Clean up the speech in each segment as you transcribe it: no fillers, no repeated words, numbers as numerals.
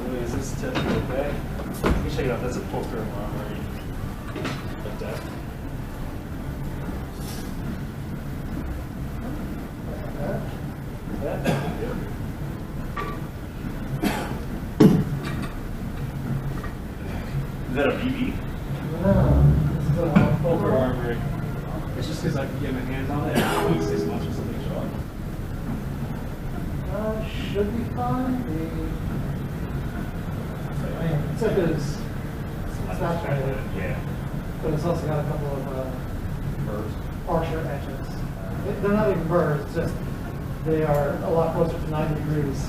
Louis, is this tip okay? Let me check it out. That's a poker armory. Like that. Yeah. Yeah. Is that a BB? No, it's a Poker armory. It's just because I can get my hands on it and it's 6 months or something short. Should be fine. I mean, it's like it's not rated, Yeah. but it's also got a couple of Birds. harsher edges. They're not even burrs, it's just they are a lot closer to 90 degrees.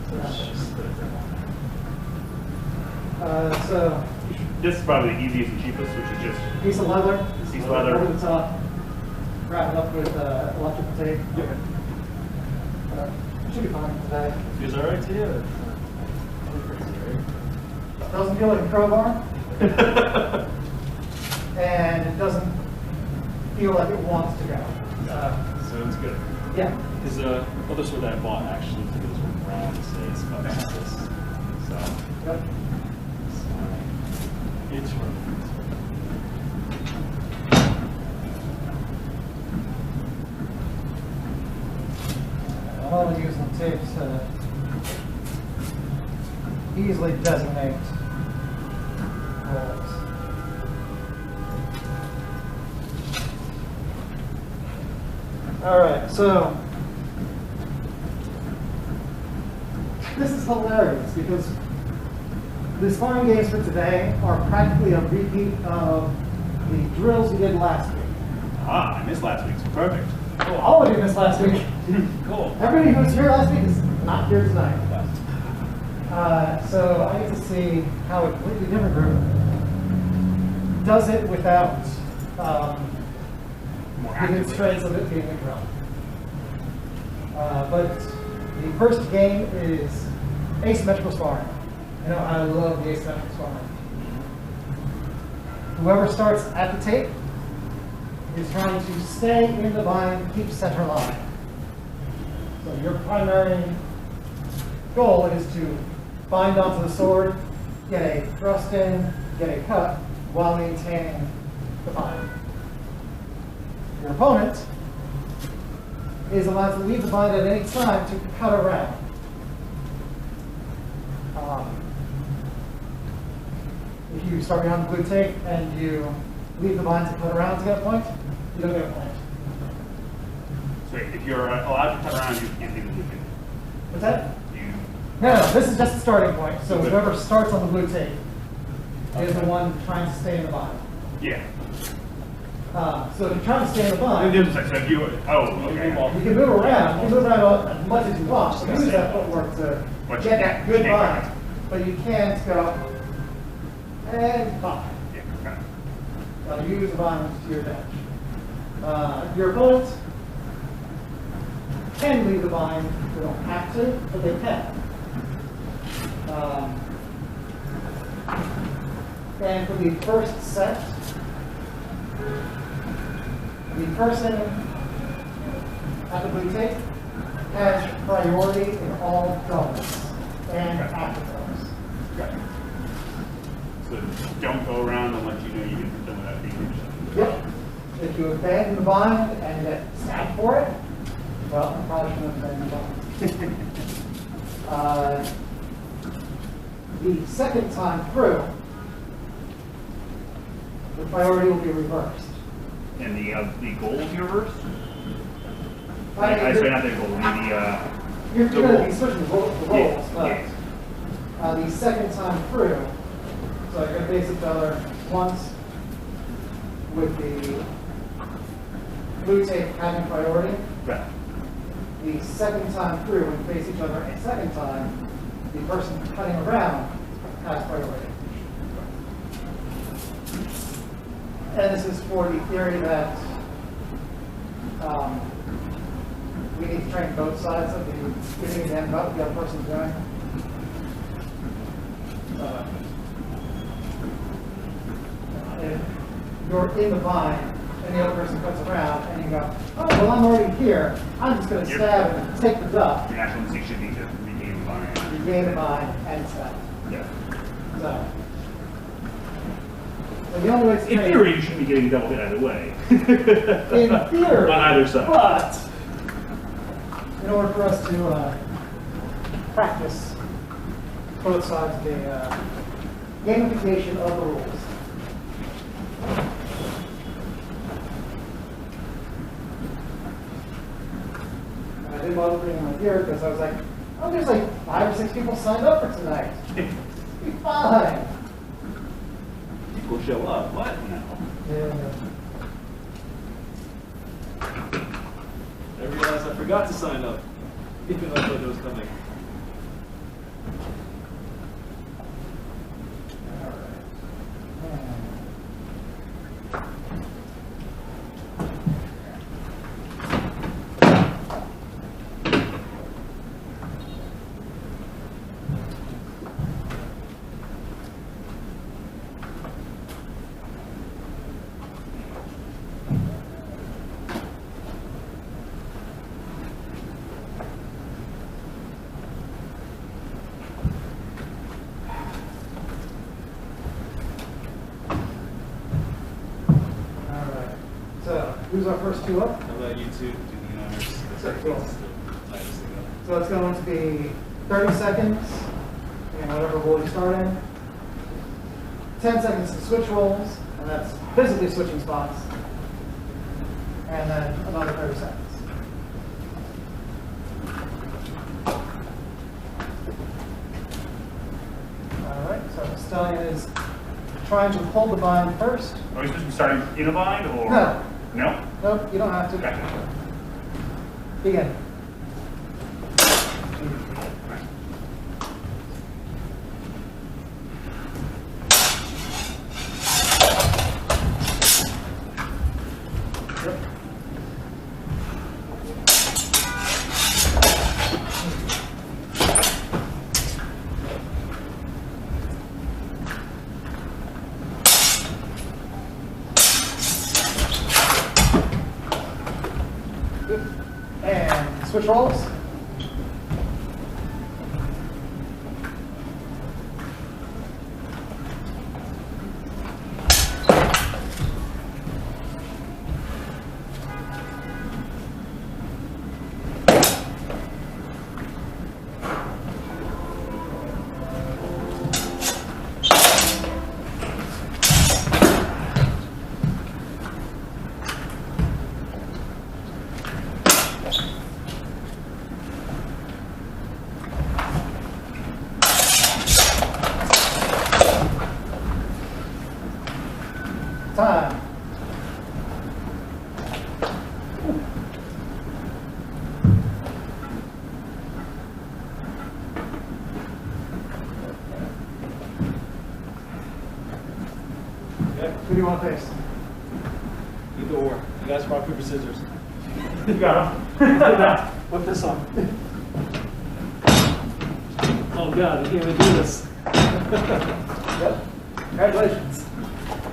So it's just So, This is probably the easiest and cheapest, which is just piece of leather, Piece of leather. over the top, wrap it up with electrical tape. Yep. Should be fine today. Feels alright to you? Crazy, right? Doesn't feel like a crowbar, and it doesn't feel like it wants to go. So it's good. Yeah. His other sword that I bought actually for this one round says about this. So Yep. it's perfect. I'm only using tape to easily designate roles. All right, so this is hilarious because the sparring games for today are practically a repeat of the drills we did last week. ah, I missed last week's. Perfect. Well, all of you missed last week. Cool. Everybody who was here last week is not here tonight. So I get to see how a completely different group does it without More the actively. constraints of it being a drill. But the first game is asymmetrical sparring. You know, I love the asymmetrical sparring. Whoever starts at the tape is trying to stay in the bind, keep center line. So your primary goal is to bind onto the sword, get a thrust in, get a cut, while maintaining the bind. Your opponent is allowed to leave the bind at any time to cut around. If you start behind the blue tape and you leave the bind to cut around to get a point, you don't get a point. So wait, if you're allowed to cut around, you can't leave the blue tape. What's that? You, No, this is just the starting point. So whoever starts on the blue tape is the one trying to stay in the bind. yeah. So if you're trying to stay in the The bind, other side, so if you, oh, okay. you can move around. You can move around as much as you want. Use that footwork to But get you that can't good stay bind. back. But you can't go and bind. Yeah, okay. Use the bind to your advantage. Your opponent can leave the bind. They don't have to, but they can. And for the first set, the person at the blue tape has priority in all doubles and after doubles. Okay. So don't go around and let you know you get done without being injured. Yep. If you abandon the bind and get stabbed for it, well, you probably shouldn't have abandoned the bind. The second time through, the priority will be reversed. And the goals you reversed? I mean, I say not the goal, I mean You're the going to be roll. switching the roles, Yeah, but the second time through, so you're going to face each other once with the blue tape having priority. Right. The second time through, when you face each other a second time, the person cutting around has priority. And this is for the theory that we need to train both sides of the giving a damn about what the other person's doing. If you're in the bind and the other person cuts around and you go, oh, well, I'm already here. I'm just going to stab and take the duck. Your natural instinct should be to regain the bind. You gain the bind and step. Yeah. So the only way to In train- theory, you should be getting double hit either way. In theory. On either side. But in order for us to practice both sides of the gamification of the rules. And I didn't bother bringing my gear because I was like, oh, there's like 5 or 6 people signed up for tonight. Be fine. People show up. What? No. Yeah. I realized I forgot to sign up, even though I thought it was coming. So, who's our first two up? How about you two do the honors? Sure, cool. Tightest thing up. So it's going to be 30 seconds, and whatever roll you start in. 10 seconds to switch rolls, and that's physically switching spots. And then another 30 seconds. All right, so the stallion is trying to hold the bind first. Are we supposed to be starting in a bind or? No. No? Nope, you don't have to. Gotcha. Begin. And switch rolls. Time. Okay, Who do you want to face? either or. You guys rock, paper, scissors. You got him. Put this on. Oh God, I can't even do this. Yep. Congratulations.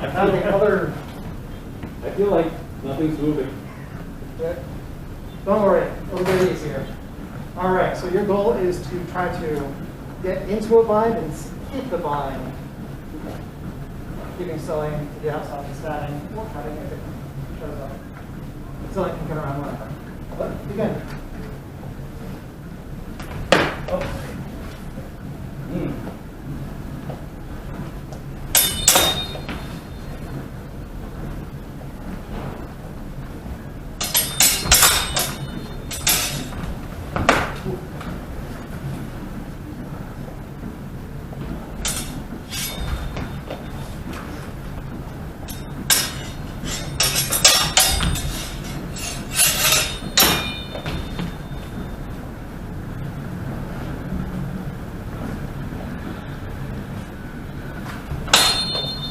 Now the other. I feel like nothing's moving. Yeah. Don't worry, it'll get easier. All right, so your goal is to try to get into a bind and skip the bind. Keeping Sully to the outside and standing, or cutting if it shows up. Sully can cut around whatever. But begin. Oh.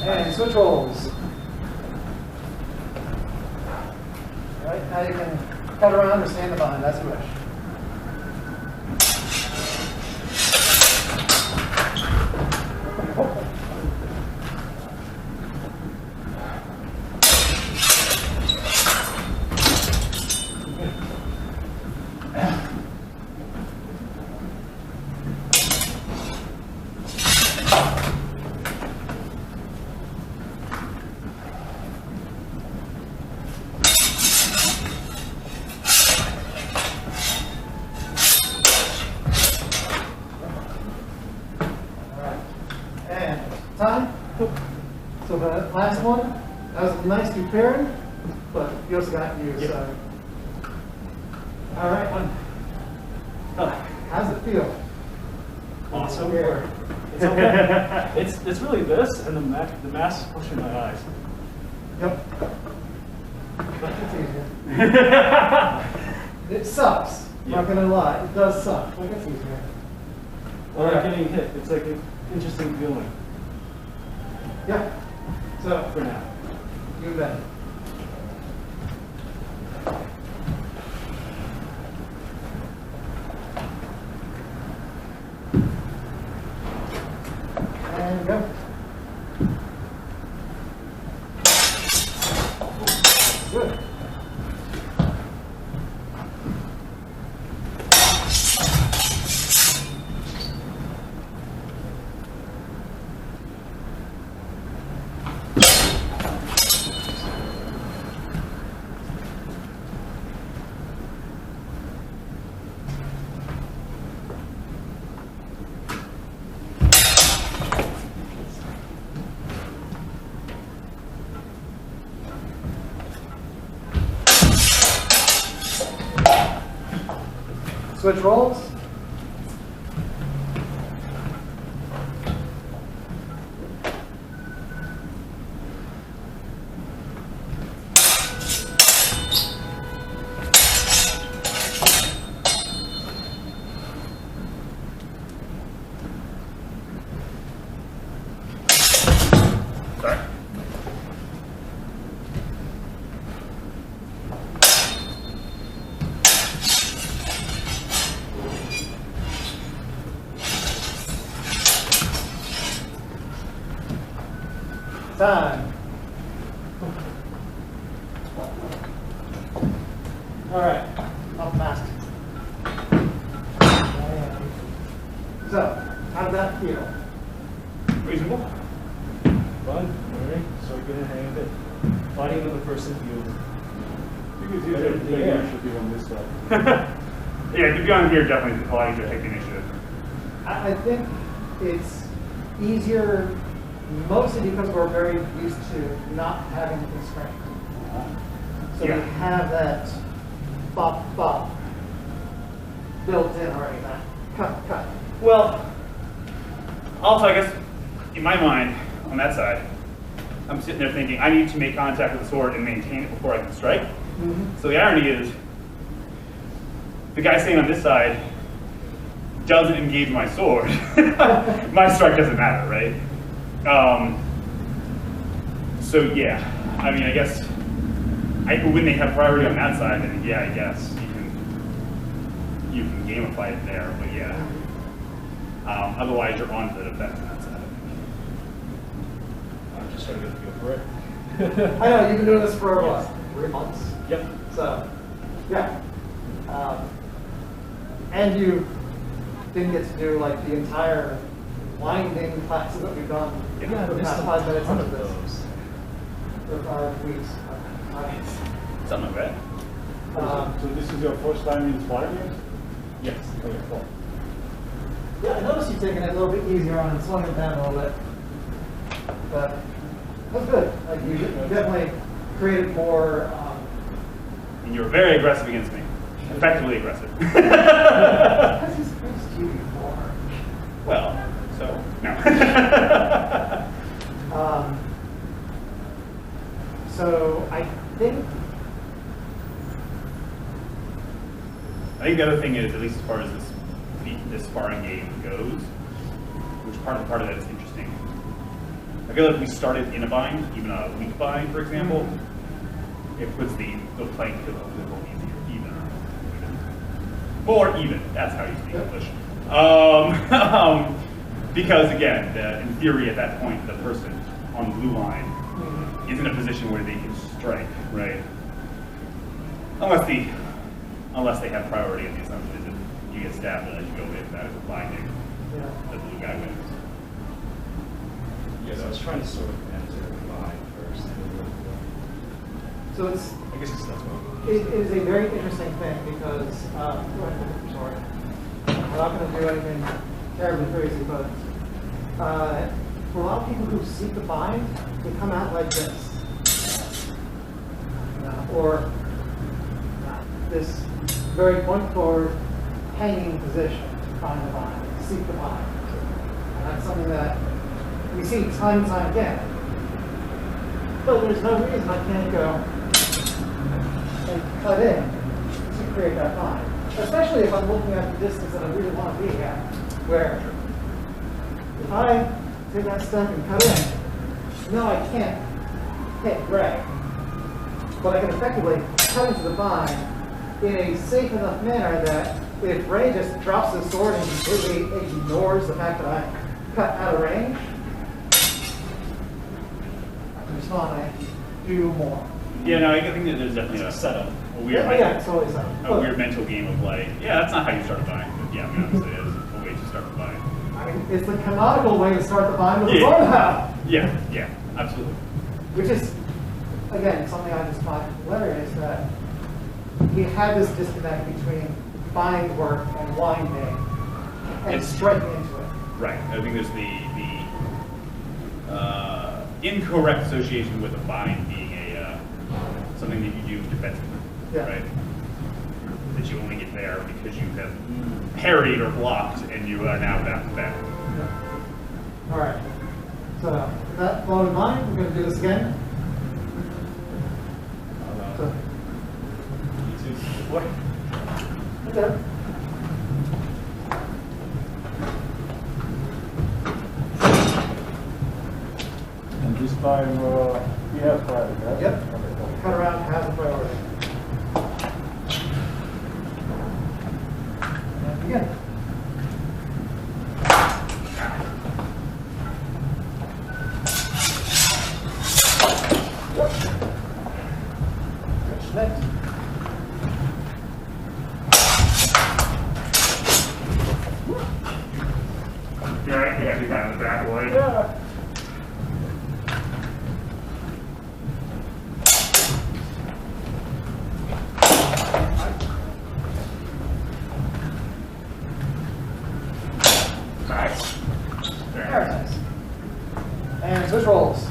And switch rolls. All right, now you can cut around or stand the bind, as you wish. time. So the last one, that was nice to pairing, but you also got you. Yeah. So. All right. How's it feel? Awesome. Here. It's okay. it's really this and the mask pushing my eyes. Yep. But it's easier. It sucks. I'm not gonna lie. It does suck. But it's easier. Or getting hit. It's like an interesting feeling. Yeah. So For now. you bet. And go. Good. Switch roles. Sorry. Time. All right, up mask. So, how does that feel? Reasonable. Fun. Alright. So we're getting the hang of it. Fighting with the person feels better than the air should be on this side. Yeah, to be on here definitely is a lot easier to take the initiative. I think it's easier mostly because we're very used to not having constraint. So Yeah. we have that bop bop built in already. That cut. Well, also I guess in my mind on that side, I'm sitting there thinking I need to make contact with the sword and maintain it before I can strike. So the irony is, the guy staying on this side doesn't engage my sword. My strike doesn't matter, right? So yeah, I mean, I guess when they have priority on that side, then yeah, I guess you can gamify it there. But yeah, otherwise you're on to the defense on that side. I'm just trying to get a feel for it. I know you've been doing this for Yes. what, 3 months. Yep. So, yeah. And you didn't get to do like the entire winding classes that we've done Yeah, for the missed past a 5 minutes ton into of this. those. For 5 weeks. Something like that. So this is your first time in Sparring Games? Yes. Okay, cool. Yeah, I noticed you taking it a little bit easier on and slowing it down a little bit. But that's good. Like you definitely created more. And you were very aggressive against me. Effectively aggressive. Because he's faced you before. Well, so, no. So I think. I think the other thing is, at least as far as this sparring game goes, which part of that is interesting. I feel like we started in a bind, even a weak bind, for example. It puts the playing field a little easier, or even. That's how you speak English. Because again, in theory, at that point, the person on the blue line is in a position where they can strike, right? Unless they have priority, and the assumption is that you get stabbed and as you go in, that is a binding. Yeah. The blue guy wins. Yes, I was trying to sort of enter the line first. So it's. I guess that's what It is a very interesting thing because, sorry, I'm not going to do anything terribly crazy, but For a lot of people who seek to bind, they come out like this. Or this very point forward hanging position to find the bind, to seek the bind. And that's something that we see time and time again. But there's no reason I can't go and cut in to create that bind. Especially if I'm looking at the distance that I really want to be at, where if I take that step and cut in, no, I can't hit gray. But I can effectively cut into the bind in a safe enough manner that if Ray just drops his sword and completely ignores the fact that I cut out of range, I can respond and do more. Yeah, no, I think that there's definitely a setup. A weird, Yeah, it's always a weird mental game of like, yeah, that's not how you start a bind. But yeah, I mean, obviously it is a way to start a bind. I mean, it's the canonical way to start the bind with a farmhouse. Yeah, absolutely. Which is, again, something I just find hilarious, that we have this disconnect between bind work and winding and striking into it. Right. I think there's the incorrect association with a bind being a something that you do defensively. Yeah. Right. That you only get there because you have parried or blocked, and you are now back to back. Yeah. All right. So with that thought in mind, we're going to do this again. So, What? okay. And this time, we have private, right? Yep. Okay. Cut around has a priority. And begin. Next. Yeah, you got in the back away. Yeah. Nice. Very nice. And switch rolls.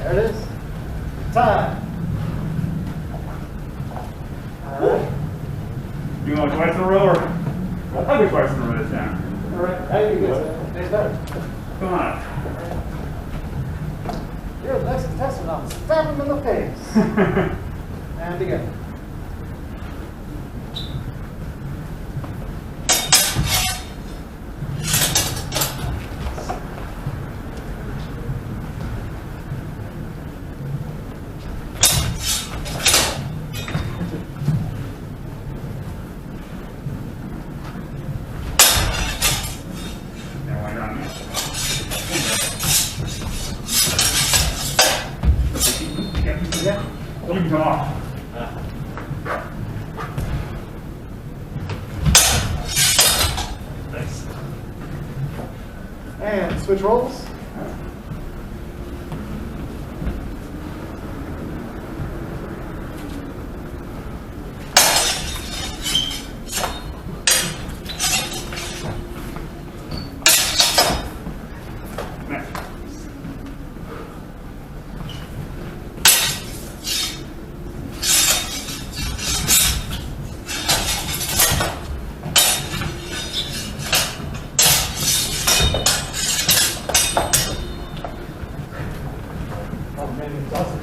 There it is. Time. All right. You want twice in a row, or I'll do twice in a row this time. All right. There you go. That's better. Come on. You're the next contestant. I'll stab him in the face. And begin. Now why not? Yeah. You can come off. Nice. And switch rolls. Nice. Oh, man, it doesn't.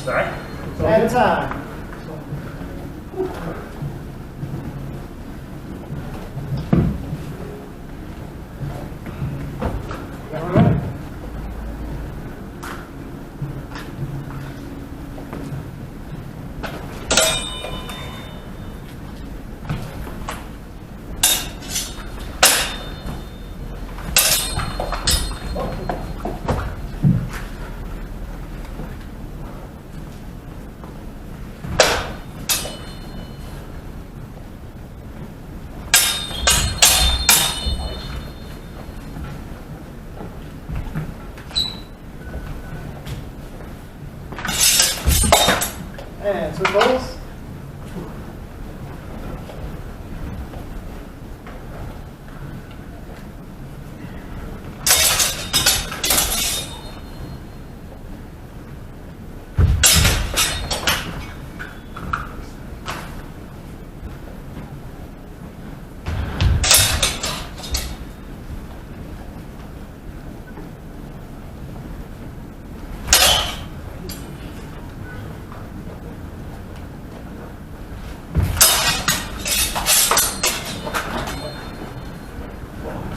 Sorry. And time. All right. And switch roles.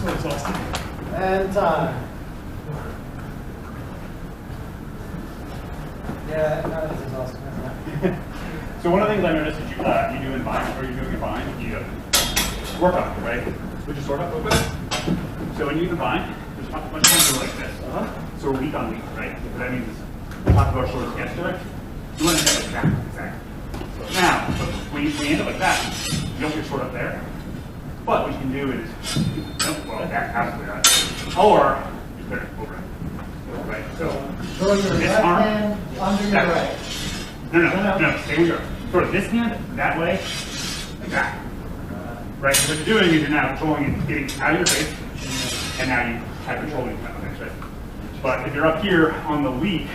So exhausted. And time. Yeah, that is exhausting, isn't it? So one of the things I noticed is you do in bind, or you're doing in bind, you work up, right? Which is sort of real quick. So when you do bind, there's much more to like this. So we're weak on weak, right? What that means is we talk about short stance to it. You want to get exactly. So now, when you end up like that, you don't get short up there. But what you can do is, well, absolutely not. Or you put it over. Right? So Throw your this left arm, hand under your that right. No, stay where you are. Sort of this hand, that way, like that. Right? So what you're doing is you're now controlling it, getting out of your face, and now you have control of your things, right? But if you're up here on the weak,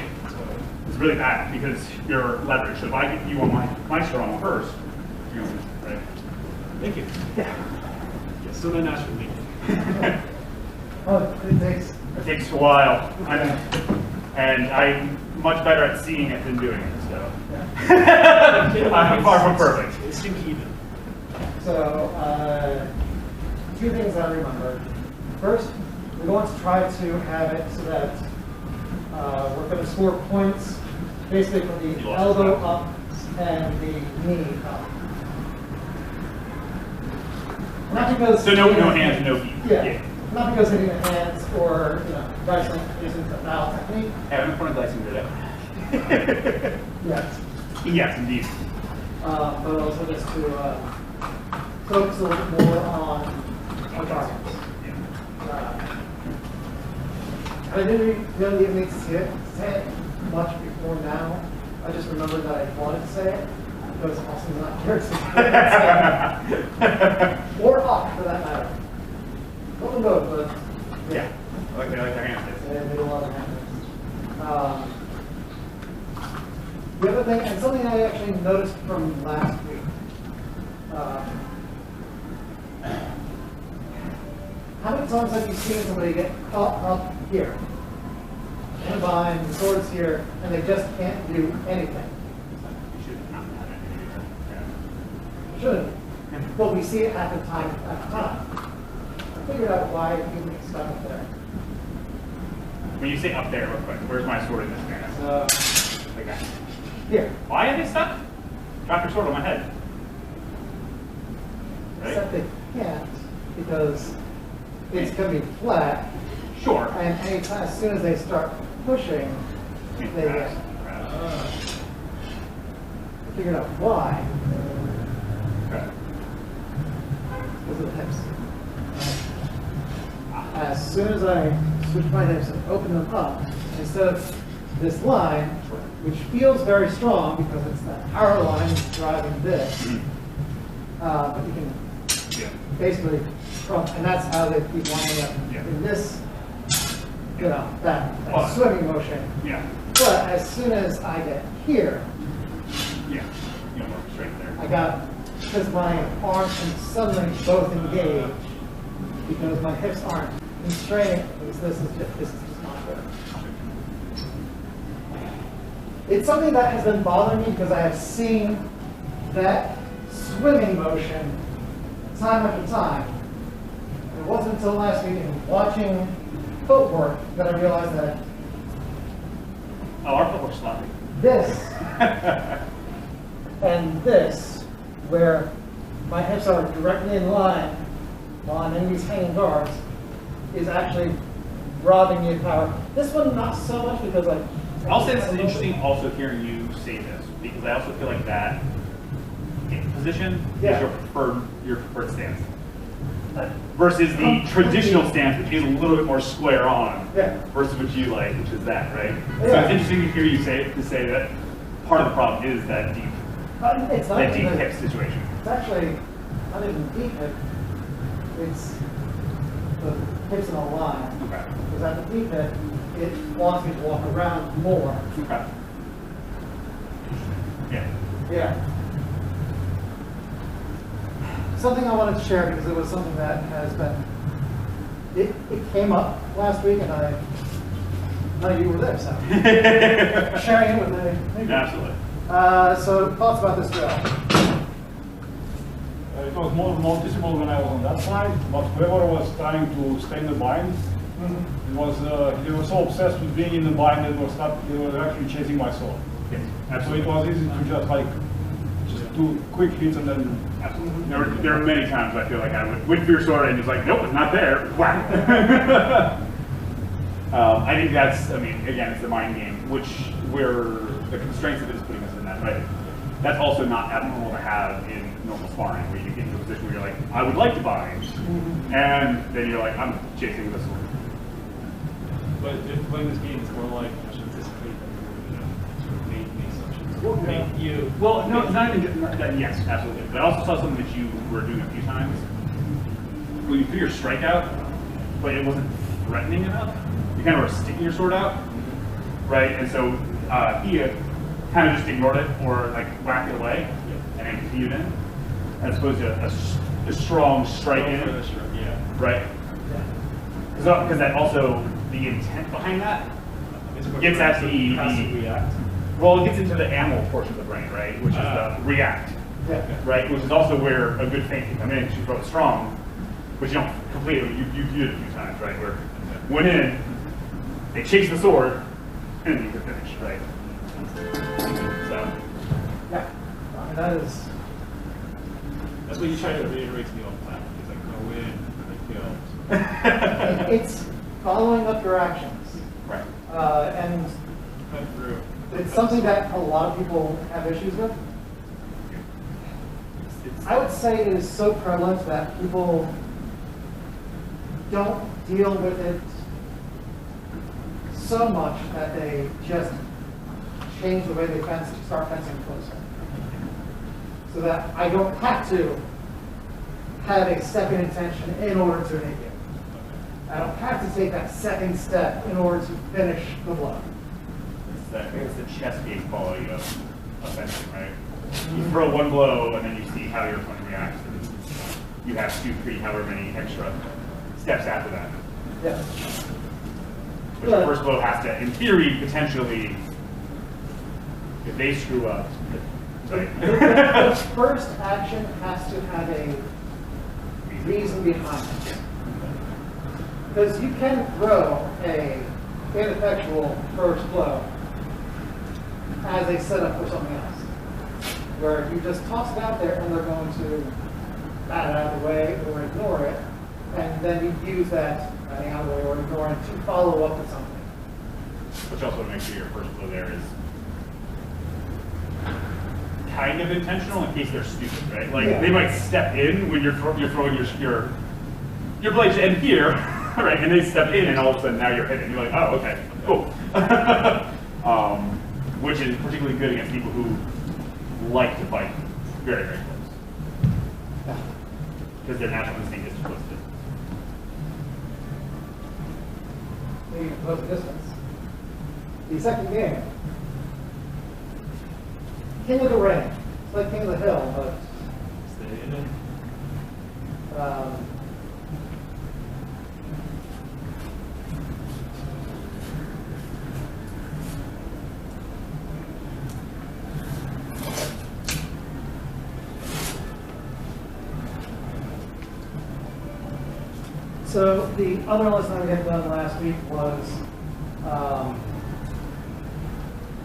it's really bad because you're leveraged. So if I get you on my strong first, you know, right? Thank you. Yeah. Yeah, still not natural me. Oh, It takes a while. And I'm much better at seeing it than doing it, so. I'm far from perfect. It's even. So, two things I remember. First, we want to try to have it so that we're going to score points basically from the elbow up and the knee up. Not because So no hands and no feet. Yeah. Not because hitting the hands or dicing isn't a foul technique. I haven't pointed dicing today. Yes. Yes, indeed. But also just to focus a little bit more on the targets. I didn't really need to say it much before now. I just remembered that I wanted to say it because I'm also not here to say it. Or up, for that matter. Well, both, but Yeah. I like their hands. they did a lot of hand. The other thing, and something I actually noticed from last week, how many times have you seen somebody get caught up here, in a bind, the sword's here, and they just can't do anything? You should not have it. Shouldn't. But we see it happen time after time. I figured out why people get stuck up there. When you say up there, real quick, where's my sword in this man? So, Like that. here. Why are they stuck? Drop your sword on my head. Right? Except they can't because it's going to be flat. Sure. And anytime, as soon as they start pushing, they get. I figured out why. Because of the hips. As soon as I switch my hips and open them up, instead of this line, which feels very strong because it's that power line driving this, but you can basically trump, and that's how they keep winding up in this, that swimming motion. Yeah. But as soon as I get here, Yeah. You don't work straight there. I got, because my arms can suddenly both engage, because my hips aren't constraining, because this is just not good. It's something that has been bothering me because I have seen that swimming motion time after time. It wasn't until last week in watching footwork that I realized that Oh, our footwork's sloppy. this and this, where my hips are directly in line while I'm in these hanging guards, is actually robbing me of power. This one, not so much because I'll say this is interesting also hearing you say this, because I also feel like that position is your preferred stance. Versus the traditional stance, which is a little bit more square on, versus what you like, which is that, right? So it's interesting to hear you say that part of the problem is that deep, It's not that deep even, hip situation. it's actually not even deep hip. It's the hips in a line. Okay. Because at the deep hip, it wants me to walk around more. Okay. Yeah. Yeah. Something I wanted to share because it was something that has been, it came up last week and none of you were there, so sharing it with me. Absolutely. So thoughts about this drill? It was more noticeable when I was on that side, but whoever was trying to stay in the bind, it was they were so obsessed with being in the bind that they were actually chasing my sword. Yes. So Absolutely. it was easy to just do quick hits and then. Absolutely. There were many times I feel like I would wait for your sword and it's like, nope, it's not there. Whack. I think that's, I mean, again, it's the mind game, which where the constraints of it is putting us in that, right? That's also not abnormal to have in normal sparring, where you get into a position where you're like, I would like to bind, and then you're like, I'm chasing this sword. But if playing this game, it's more like you should anticipate that you're going to sort of make the assumptions. Well, Make you. Well, no, it's not even that. Yes, absolutely. But I also saw something that you were doing a few times. When you threw your strike out, but it wasn't threatening enough. You kind of were sticking your sword out, right? And so he kind of just ignored it or like whacked it away and then continued in, as opposed to a strong strike in, Yeah. right? Because that also the intent behind that gets at the passive react. well, it gets into the animal portion of the brain, right? Which is the react, Yeah. right? Which is also where a good feint can come in because you throw it strong, but you don't completely. You did it a few times, right? Where went in, they chase the sword, and then you can finish, right? So Yeah. I mean, that is, That's what you try to reiterate to me all the time. It's like, go in, I kill. it's following up your actions. right. And Cut through. it's something that a lot of people have issues with. I would say it is so prevalent that people don't deal with it so much that they just change the way they fence to start fencing closer. So that I don't have to have a second intention in order to hit you. I don't have to take that second step in order to finish the blow. It's the chess game quality of fencing, right? You throw one blow and then you see how your opponent reacts. And you have 2, 3, however many extra steps after that. Yeah. But the first blow has to, in theory, potentially, if they screw up, right? The first action has to have a reason behind it. Because you can throw a ineffectual first blow as a setup for something else. Where you just toss it out there and they're going to bat it out of the way or ignore it. And then you use that batting out of the way or ignoring it to follow up with something. Which also makes sure your first blow there is kind of intentional in case they're stupid, right? Like Yeah. they might step in when you're throwing your blade to end here, right? And they step in, and all of a sudden now you're hitting. You're like, oh, okay, cool. Which is particularly good against people who like to fight very, very close, Yeah. because their natural instinct is to close it. You can close the distance. The second game, King of the Ring. It's like King of the Hill, but Stay in it. So the other lesson we had done last week was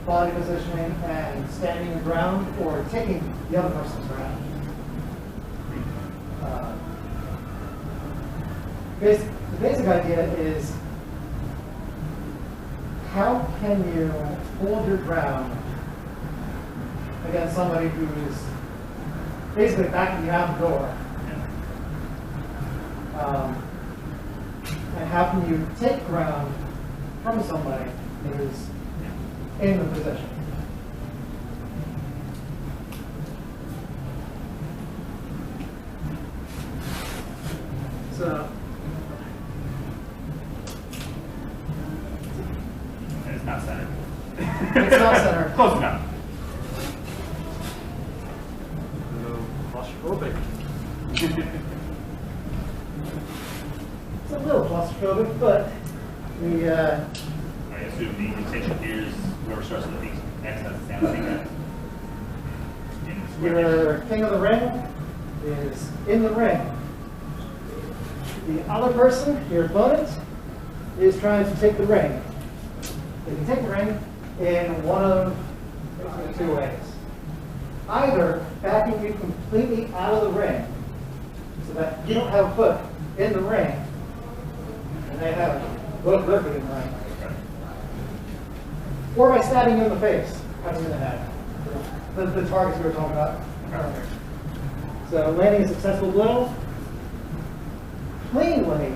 body positioning and standing the ground or taking the other person's ground. The basic idea is how can you hold your ground against somebody who's basically backing you out the door? And how can you take ground from somebody who's in the position? It's not center. Close enough. Claustrophobic. It's a little claustrophobic, but the I assume the intention here is whoever starts with the next has the same thing. your king of the ring is in the ring. The other person, your opponent, is trying to take the ring. They can take the ring in one of basically two ways. Either backing you completely out of the ring so that you don't have a foot in the ring, and they have both their feet in the ring. Or by stabbing you in the face, cutting you in the head. The targets we were talking about earlier. So landing a successful blow, cleanly,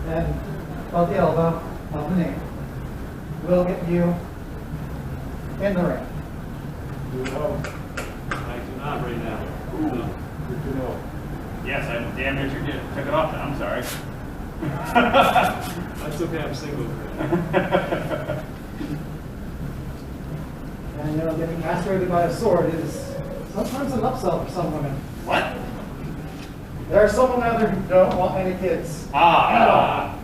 and above the elbow, above the knee, will get you in the ring. I do not right now. Ooh, good to know. Yes, I'm damn near took it off then. I'm sorry. That's okay, I'm single. And you know, getting castrated by a sword is sometimes an upsell for some women. What? There are some women out there who don't want any kids. Well,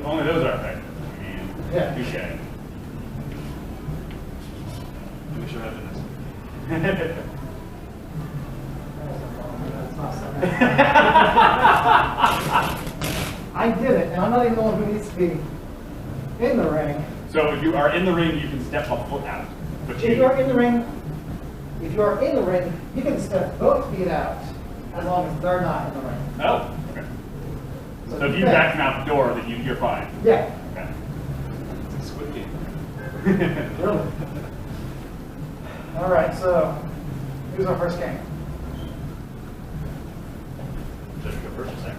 only those are effective. I mean, Yeah. touche. We should have this. That's not something. I did it, and I'm not even the one who needs to be in the ring. So if you are in the ring, you can step a foot out. But If you are in the ring, you can step both feet out as long as they're not in the ring. Oh, okay. So if you back them out the door, then you're fine. Yeah. Okay. It's a Squid Game. Really? All right, so here's our first game. Should we go first or second?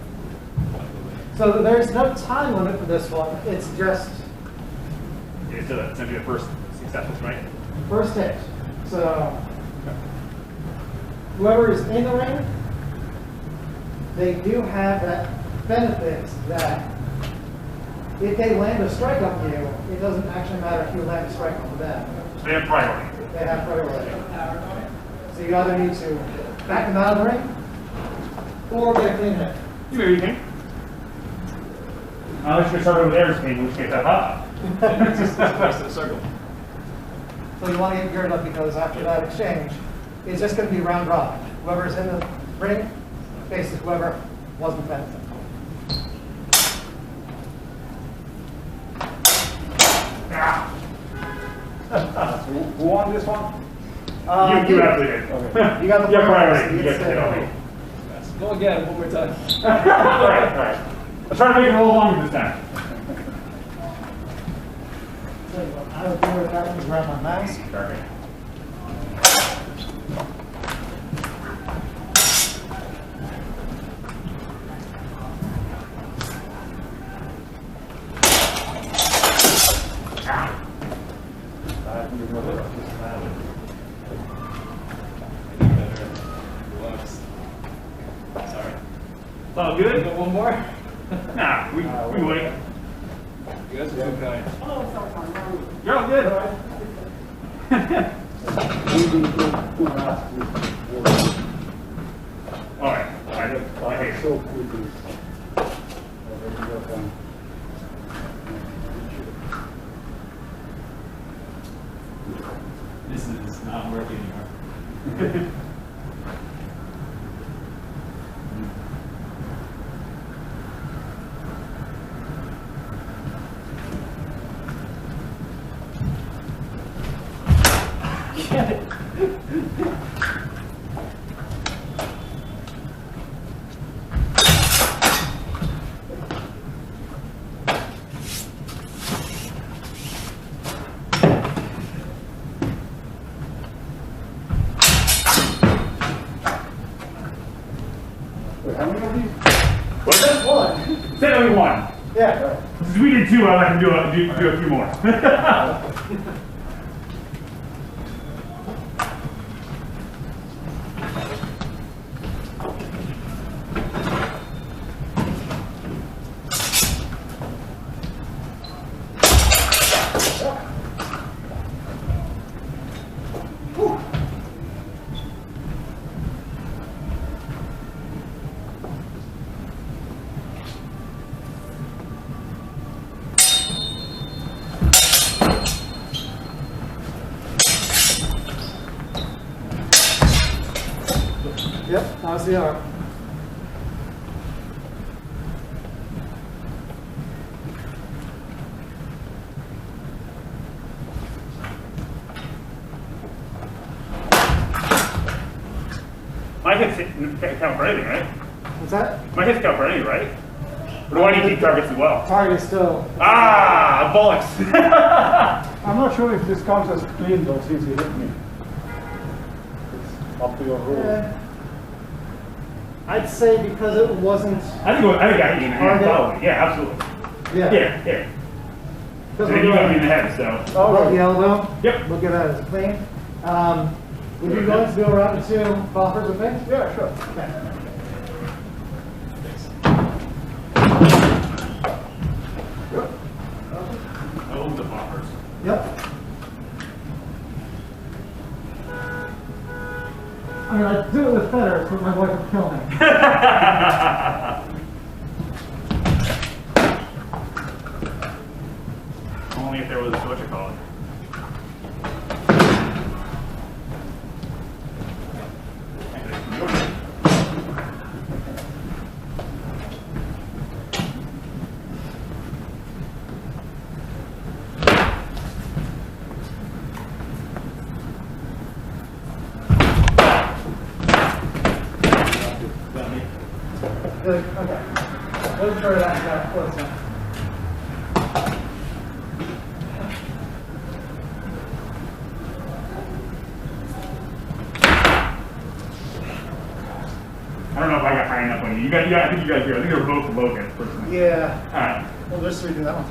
So there's no time limit for this one. It's just Okay, so that's gonna be the first successful strike. first hit. So whoever is in the ring, they do have that benefit that if they land a strike on you, it doesn't actually matter if you land a strike on them. So they have priority. They have priority. So you either need to back them out of the ring or get a clean hit. You do anything. Unless you're starting with airspeed, in which case It's just the rest of the circle. So you want to get geared up because after that exchange, it's just going to be round robin. Whoever's in the ring faces whoever was defending. Who won this one? you absolutely did. Okay. You got the You have priority. priority. You get to hit on me. Go again, one more time. All right. Let's try to make it a little longer this time. So what I would do with that is grab my mouse. Perfect. Sorry. It's all good? Got one more? Nah, we wait. You guys are too kind. You're all good. All right. I hate it. This is not working anymore. How many of these? What's that? One. Say only one. Yeah. Since we did two, I'd like to do a few more. How's the arm? My hits count for anything, right? What's that? My hits count for anything, right? Or do I need to keep targets as well? Target is still. Ah, bollocks. I'm not sure if this counts as clean though, since you hit me. It's up to your rule. I'd say because it wasn't. I think I hit you in the hand, probably. Yeah, absolutely. Yeah. Yeah. So Because then you got me in the head, so. Oh, the elbow. Yep. Look at that as clean. Would you like to go around the two buffers and things? Yeah, sure. Okay. Oh, the boppers. Yep. I mean, I'd do it with feathers, but my wife would kill me. Only if there was what you call it. Good, okay. Let's try that close now. I don't know if I got high enough on you. I think you guys here. I think they were both low hits, personally. Yeah. All right. We'll just redo that one.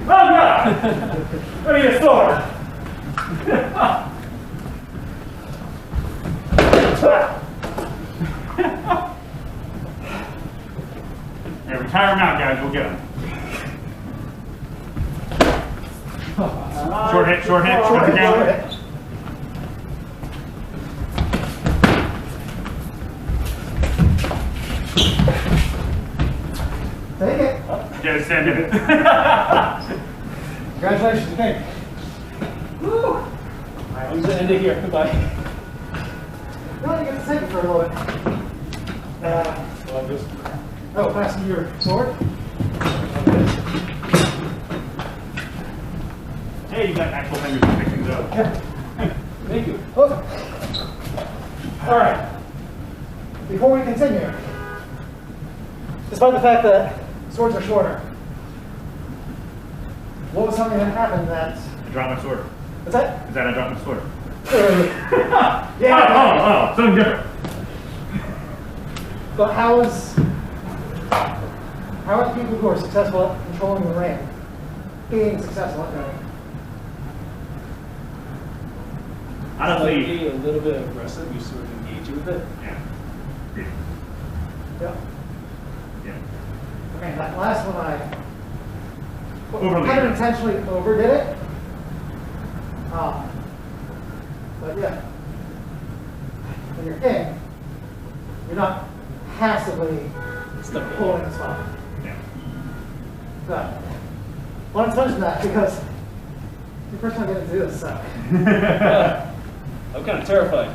Oh, God! I need a sword. Yeah, retire him out, guys. We'll get him. Short hit. Short hit. Take it. Yeah, send it. Congratulations, Nick. Woo! Alright, I'm gonna end it here. Goodbye. No, you get to take it for a little bit. Well, just Fasten your sword. Hey, you got actual fingers to pick things up. thank you. All right. Before we continue, despite the fact that swords are shorter, what was something that happened that? I dropped my sword. What's that? Is that I dropped my sword? Yeah. Oh, something different. But how are people who are successful at controlling the ring being successful at doing it? Honestly, Being a little bit aggressive, you sort of engage with it. yeah. Yeah. Yeah. Okay, that last one I Overly. kind of intentionally overdid it. But yeah, when you're in, you're not passively Stuck pulling the spot. Yeah. So, wanted to mention that because it's the first time I'm getting to do this, so. I'm kind of terrified.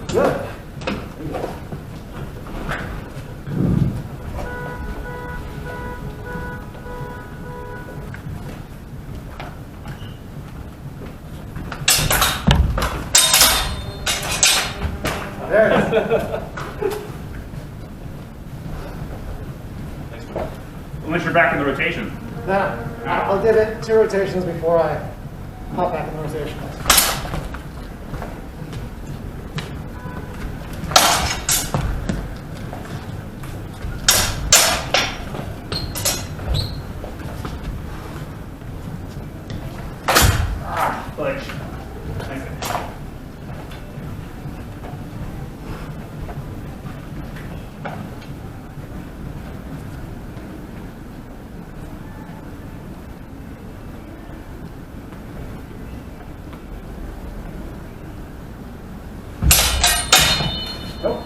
Good. There it is. Unless you're back in the rotation. Now, I'll give it 2 rotations before I hop back in the rotation. Like, nice. Nope.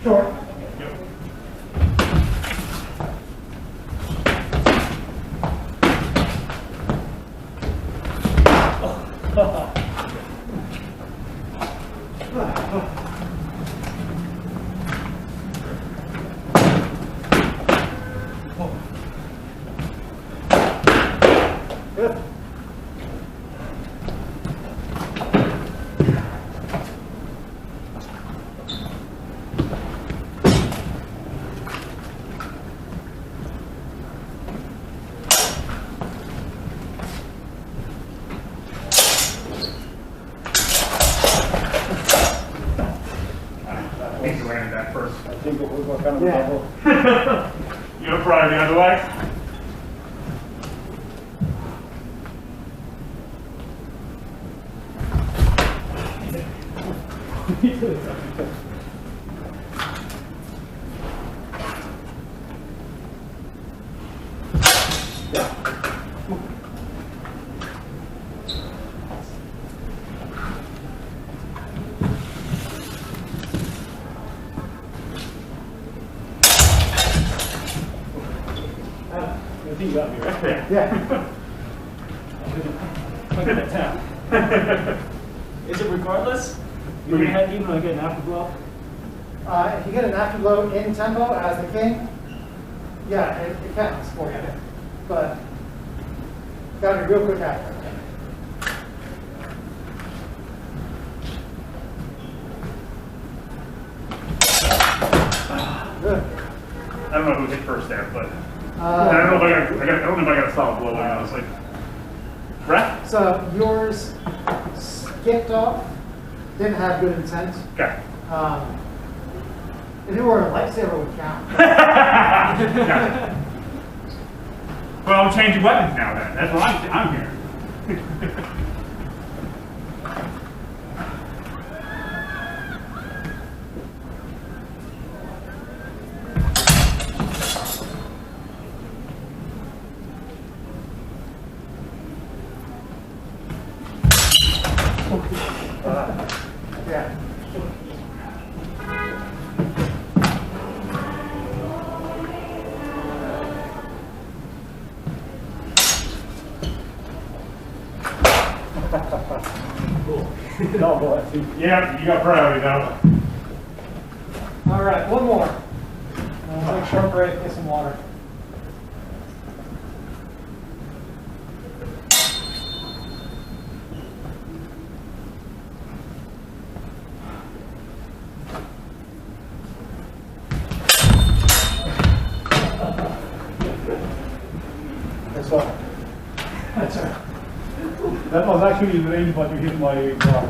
Short. Yep. Good. I think you landed that first. I think it was kind of a Yeah. double. You have priority on the leg? I think you got me, right? Yeah. Look at that tap. Is it regardless? You had even like an afterblow? If you get an afterblow in tempo as the king, yeah, it counts for you. But gotta be real quick after. Good. I don't know who hit first there, but I don't know if I don't know if I got a solid blow in, honestly. Breath? So yours skipped off, didn't have good intent. Okay. If it were a lightsaber, would count. Gotcha. Well, I'm changing weapons now then. That's what I'm hearing. Yeah. Double, I think. Yeah, you got priority now. All right, one more. Take a short break, get some water. That's all. That was actually in range, but you hit my guard.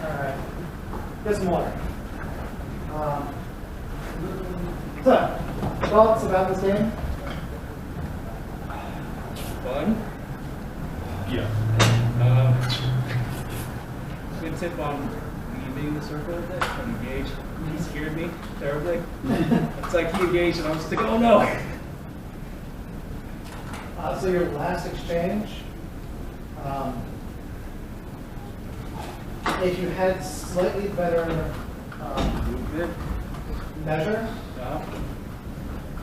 Alright, get some water. So, thoughts about this game? Fun. Yeah. Good tip on leaving the circle with it, and engage. He scared me terribly. It's like he engaged and I was just like, oh no! So your last exchange, if you had slightly better Movement. measure, Yeah.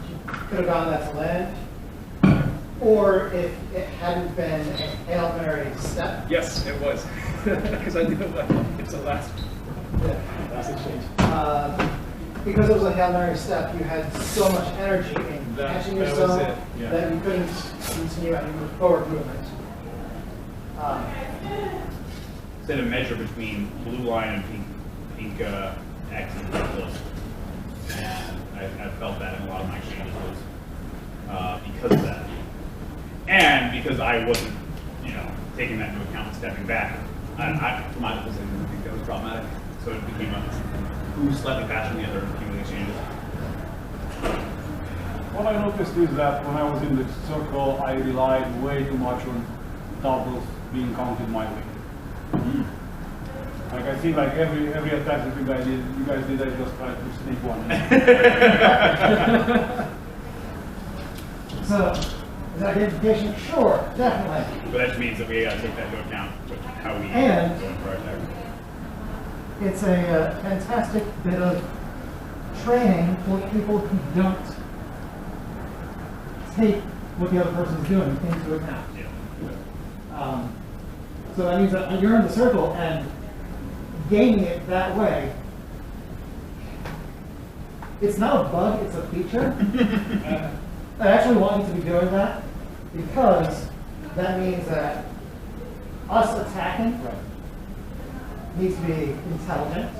you could have gotten that to land. Or if it hadn't been a Hail Mary step. Yes, it was. Because I knew it's the last exchange. Because it was a Hail Mary step, you had so much energy in catching that was yourself it, yeah. that you couldn't continue any forward movement. Instead of measure between blue line and pink X and close. And I felt that in a lot of my exchanges was because of that. And because I wasn't, taking that into account and stepping back. From my position, I think that was problematic. So it became who's slightly faster than the other in the exchanges. What I noticed is that when I was in the circle, I relied way too much on doubles being counted my way. Like I think like every attack that you guys did, I just tried to sneak one. So Is identification? Sure, definitely. But that just means that we gotta take that into account with how we And- go for our attack. It's a fantastic bit of training for people who don't take what the other person is doing into account. Yeah. So that means that you're in the circle and gaining it that way. It's not a bug, it's a feature. I actually want you to be doing that because that means that us attacking needs to be intelligent.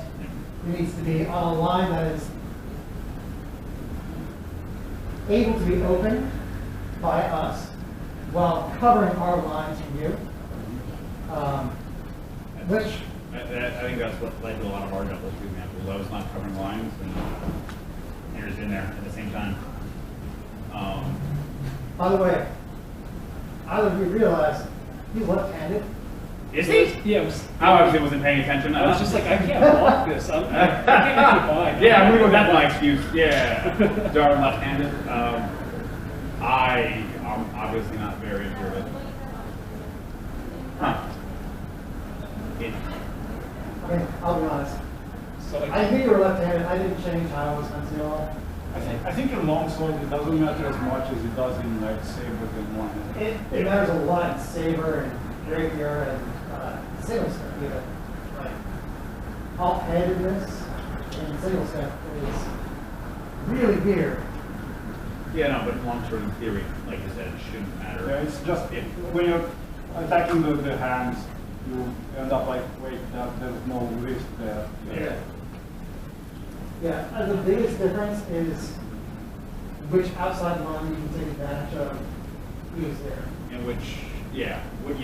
It needs to be on a line that is able to be opened by us while covering our lines from you. Which I think that's what led to a lot of our doubles, for example. I was not covering lines, and yours in there at the same time. By the way, I would realize he's left-handed. Is he? Yeah, it was, I obviously wasn't paying attention. I was just like, I can't block this. I can't make it fine. Yeah, I'm gonna go. That's my excuse. Yeah, Darwin left-handed. I'm obviously not very observant. Huh. I mean, I'll be honest. So like, I knew you were left-handed. I didn't change how I was meant to go. I think in longsword it doesn't matter as much as it does in like saber and one hand. It matters a lot in saber and rapier and single step even. Like off-handedness in single step is really weird. Yeah, no, but longsword in theory, like you said, it shouldn't matter. Yeah, it's just when you're attacking the hands, you end up like, wait, there's no wrist there. Yeah. Yeah, and the biggest difference is which outside line you can take advantage of is there. In which, yeah,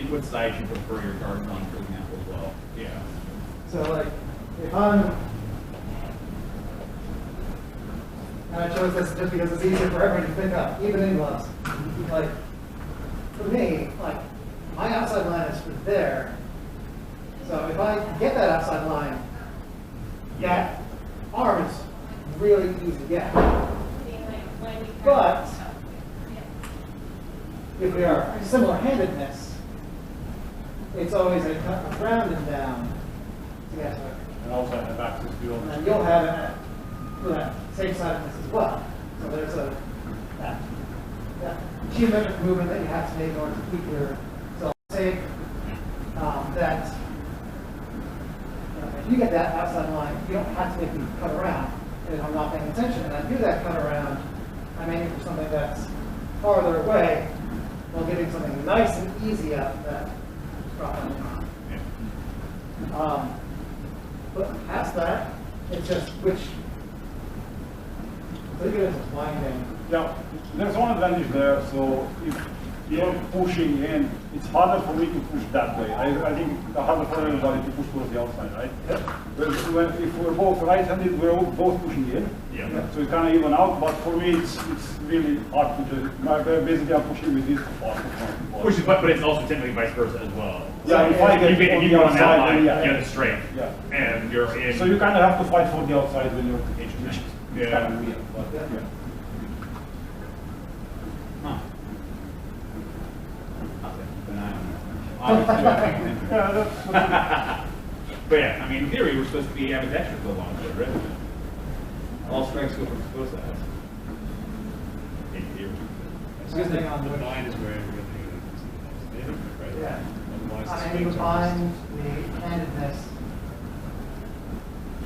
what side you prefer your guard on, for example, as well. Yeah. So like, if I'm, and I chose this just because it's easier for everyone to pick up, even in gloves. Like, for me, like, my outside line is for there. So if I get that outside line, that arm is really easy to get. But if we are similar-handedness, it's always a cut around and down to get to it. And also have access to And your then you'll have it for that same side of this as well. So there's that geometric movement that you have to make in order to keep yourself safe. That if you get that outside line, you don't have to make the cut around. And if I'm not paying attention and I do that cut around, I'm aiming for something that's farther away while getting something nice and easy out that drop on the arm. But past that, it's just which. Look at it as winding. Yeah, there's one advantage there. So if you're pushing in, it's harder for me to push that way. I think it's harder for everybody to push towards the outside, right? Yep. Whereas if we're both right-handed, we're both pushing in. Yeah. So it kind of even out, but for me, it's really hard to do. Basically, I'm pushing with this part. Which is, but it's also typically vice versa as well. Yeah, if I get If on you the go on that outside, line, then yeah. you get it straight. Yeah. And you're in. So you kind of have to fight for the outside when you're which Yeah. is kind of weird. But, Yeah. Huh. I'll keep an eye on that. Obviously, not paying attention. Yeah, But yeah, I mean, in theory, we're supposed to be ambidextrous for the longsword, right? All strengths go from both sides. In theory. it's because the bind is where everything is, right? Yeah. Otherwise, I it's mean, you fixed find the handedness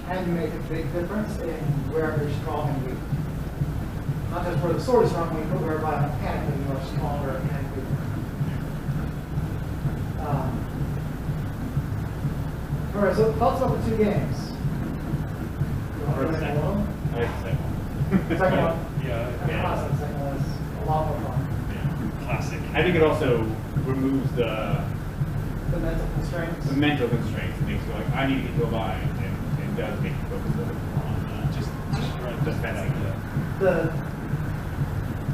can make a big difference in where you're strong and weak. Not just where the sword is strong and weak, but where mechanically you are stronger and weaker. All right, so thoughts about the two games. You want to Or the play second alone? I like the second one. Second one. Yeah, Classic. Second one is a lot more fun. classic. I think it also removes the The mental constraints. mental constraints. It makes you like, I need to get to a line, and it does make you focus a little bit more on Just fencing. The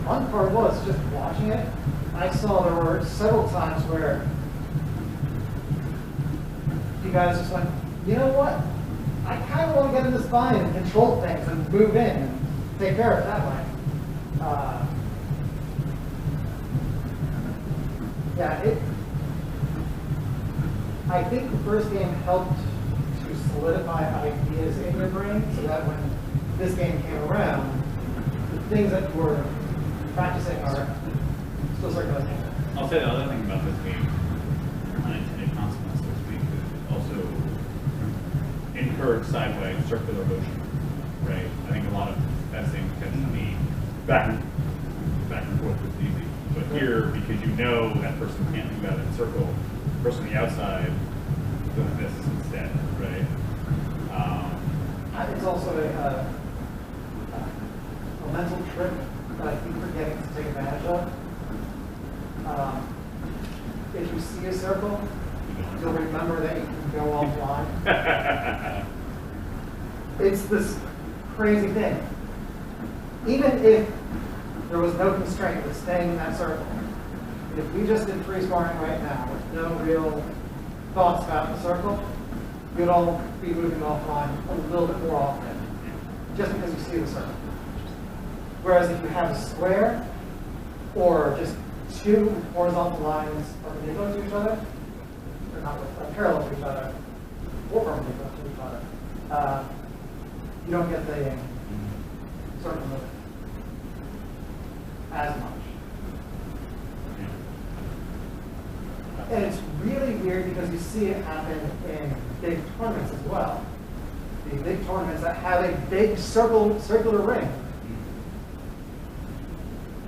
fun part was just watching it. I saw there were several times where you guys just went, you know what? I kind of want to get in this bind and control things and move in and take care of it that way. Yeah, I think the first game helped to solidify ideas in your brain so that when this game came around, the things that you were practicing are still circulating. I'll say the other thing about this game, unintended consequence, so to speak, is it also encourage sideways circular motion, right? I think a lot of fencing tends to be back and forth is easy. But here, because you know that person can't do that in a circle, the person on the outside does this instead, right? It's also a mental trick that I keep forgetting to take advantage of. If you see a circle, you'll remember that you can go offline. It's this crazy thing. Even if there was no constraint with staying in that circle, if we just did free sparring right now with no real thoughts about the circle, you'd all be moving offline a little bit more often, just because you see the circle. Whereas if you have a square, or just two horizontal lines perpendicular to each other, or not parallel to each other, or perpendicular to each other, you don't get the circle moving as much. And it's really weird because you see it happen in big tournaments as well. The big tournaments that have a big circular ring.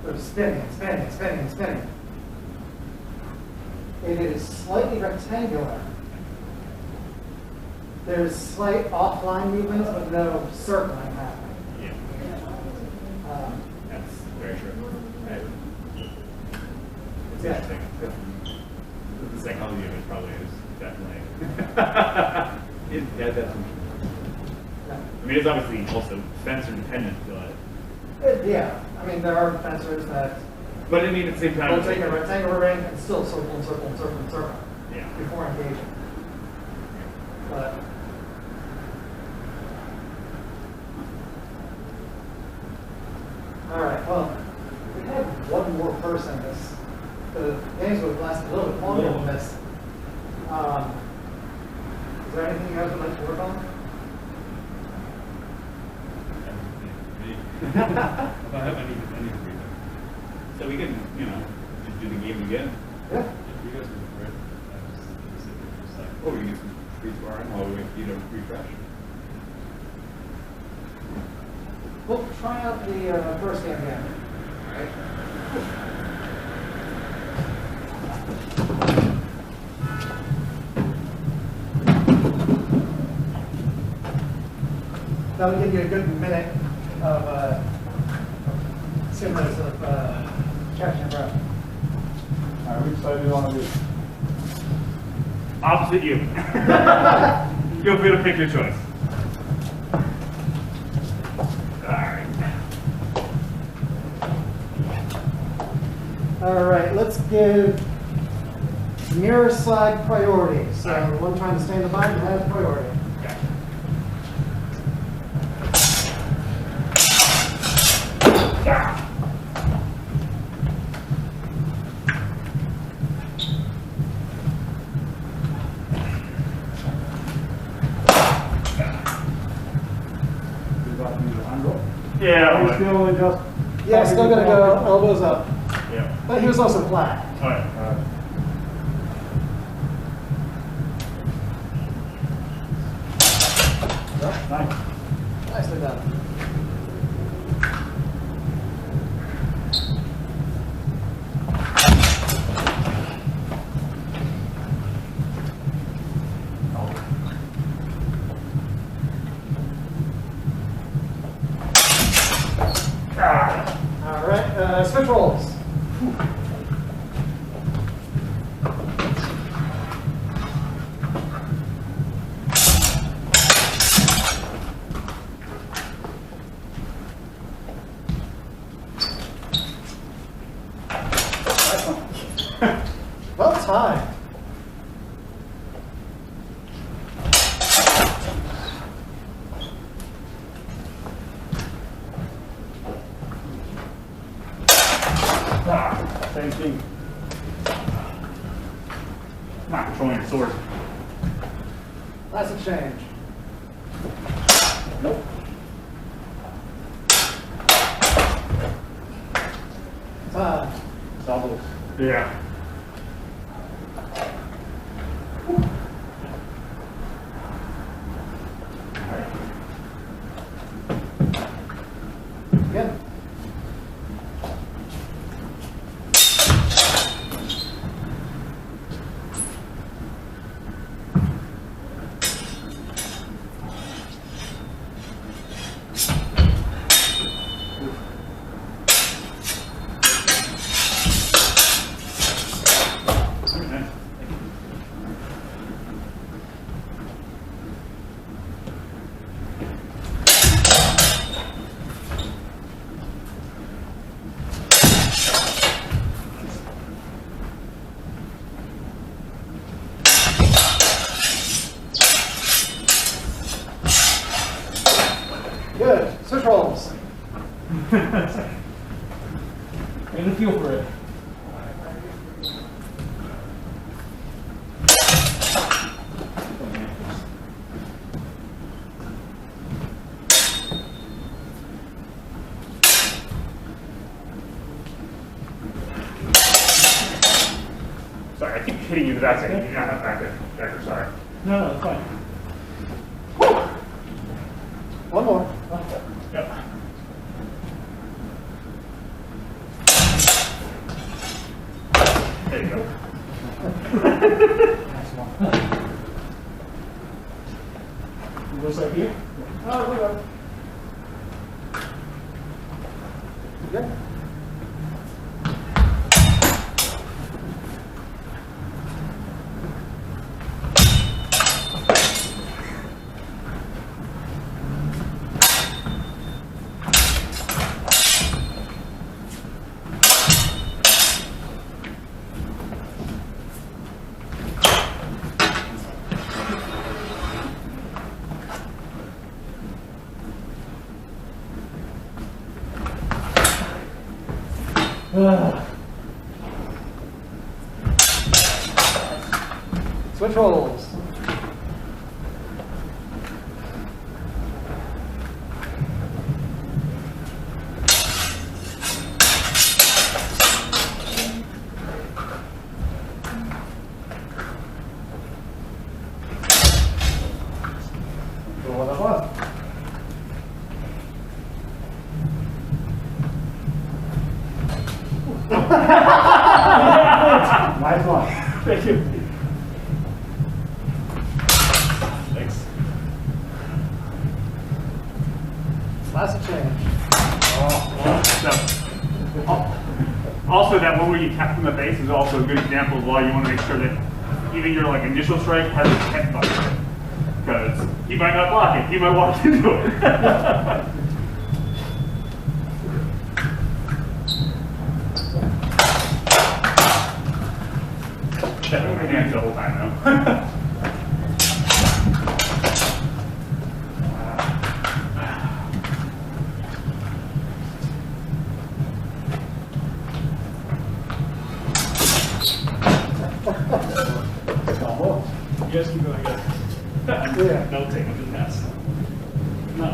They're spinning and spinning and spinning and spinning. It is slightly rectangular. There's slight offline movements, but no circling happening. Yeah. That's very true. Right. It's Yeah. interesting. The psychology of it probably is definitely. Yeah, definitely. Yeah. I mean, it's obviously also fencer dependent, but. Yeah, I mean, there are fencers that But I mean, at the same time. will take a rectangular ring and still circle and circle and circle and circle Yeah. before engaging. But all right, well, we had one more person. The games would have lasted a little bit longer than this. Is there anything you guys would like to work on? I have any freedom. So we can, just do the game again. Yeah. If you guys would prefer it, I just sit there for a second. Or we can get some free sparring while we wait for you to refresh. We'll try out the first game again. All right. That'll give you a good minute of 2 minutes of catching your breath. All right, which side do you want to do? Opposite you. Feel free to pick your choice. All right, let's give mirror side priority. So one trying to stay in the bind has priority. Yeah. Are you still just? Yeah, still gonna go elbows up. Yeah. But he was also flat. All right. Nice. Nicely done. All right, switch rolls. not controlling your sword. Last exchange. Nope. Doubles. Yeah. Again. Good. Switch rolls. Get a feel for it. Sorry, I keep hitting you in the back. You do not have back there. Sorry. No, it's fine. One more. Yep. There you go. Nice one. You go start here? Oh, we go. Good. Switch rolls. So what that was? Nice one. Thank you. Thanks. Last exchange. Also, that one where you tap from the base is also a good example of why you want to make sure that even your initial strike has a head button. Because he might not block it, he might walk into it. Definitely my hands the whole time though. You guys keep going, guys. Yeah. No, take them to the nest. No.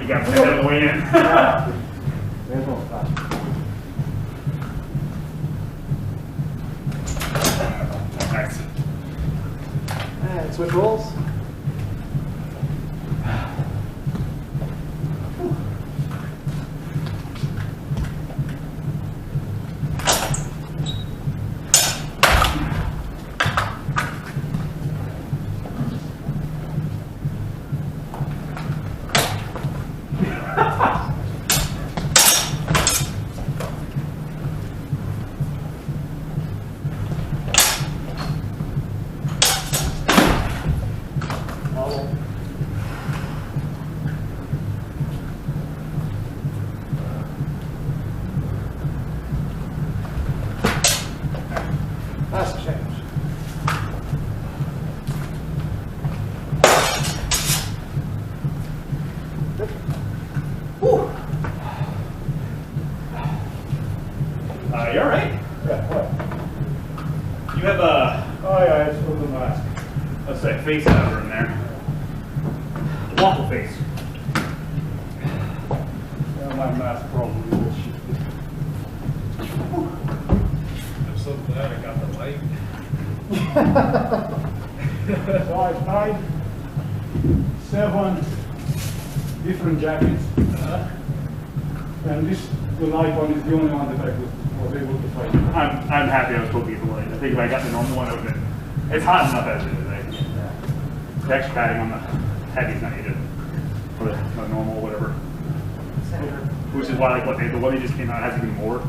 You got to head of the way in. There's one stop. Nice. And switch rolls. Last exchange. You're all right. Yeah, what? You have a, Oh yeah, it's for the mask. let's say, face cover in there. Waffle face. Yeah, my mask probably will shift it. I'm so glad I got the light. So I tried 7 different jackets. And this, the light one is the only one that I was able to find. I'm happy I was told to get the light. I think if I got the normal one, it would have been, it's hot enough as it is. The extra padding on the heavy is not needed. Or the normal, whatever. Which is why, like, the one they just came out has even more.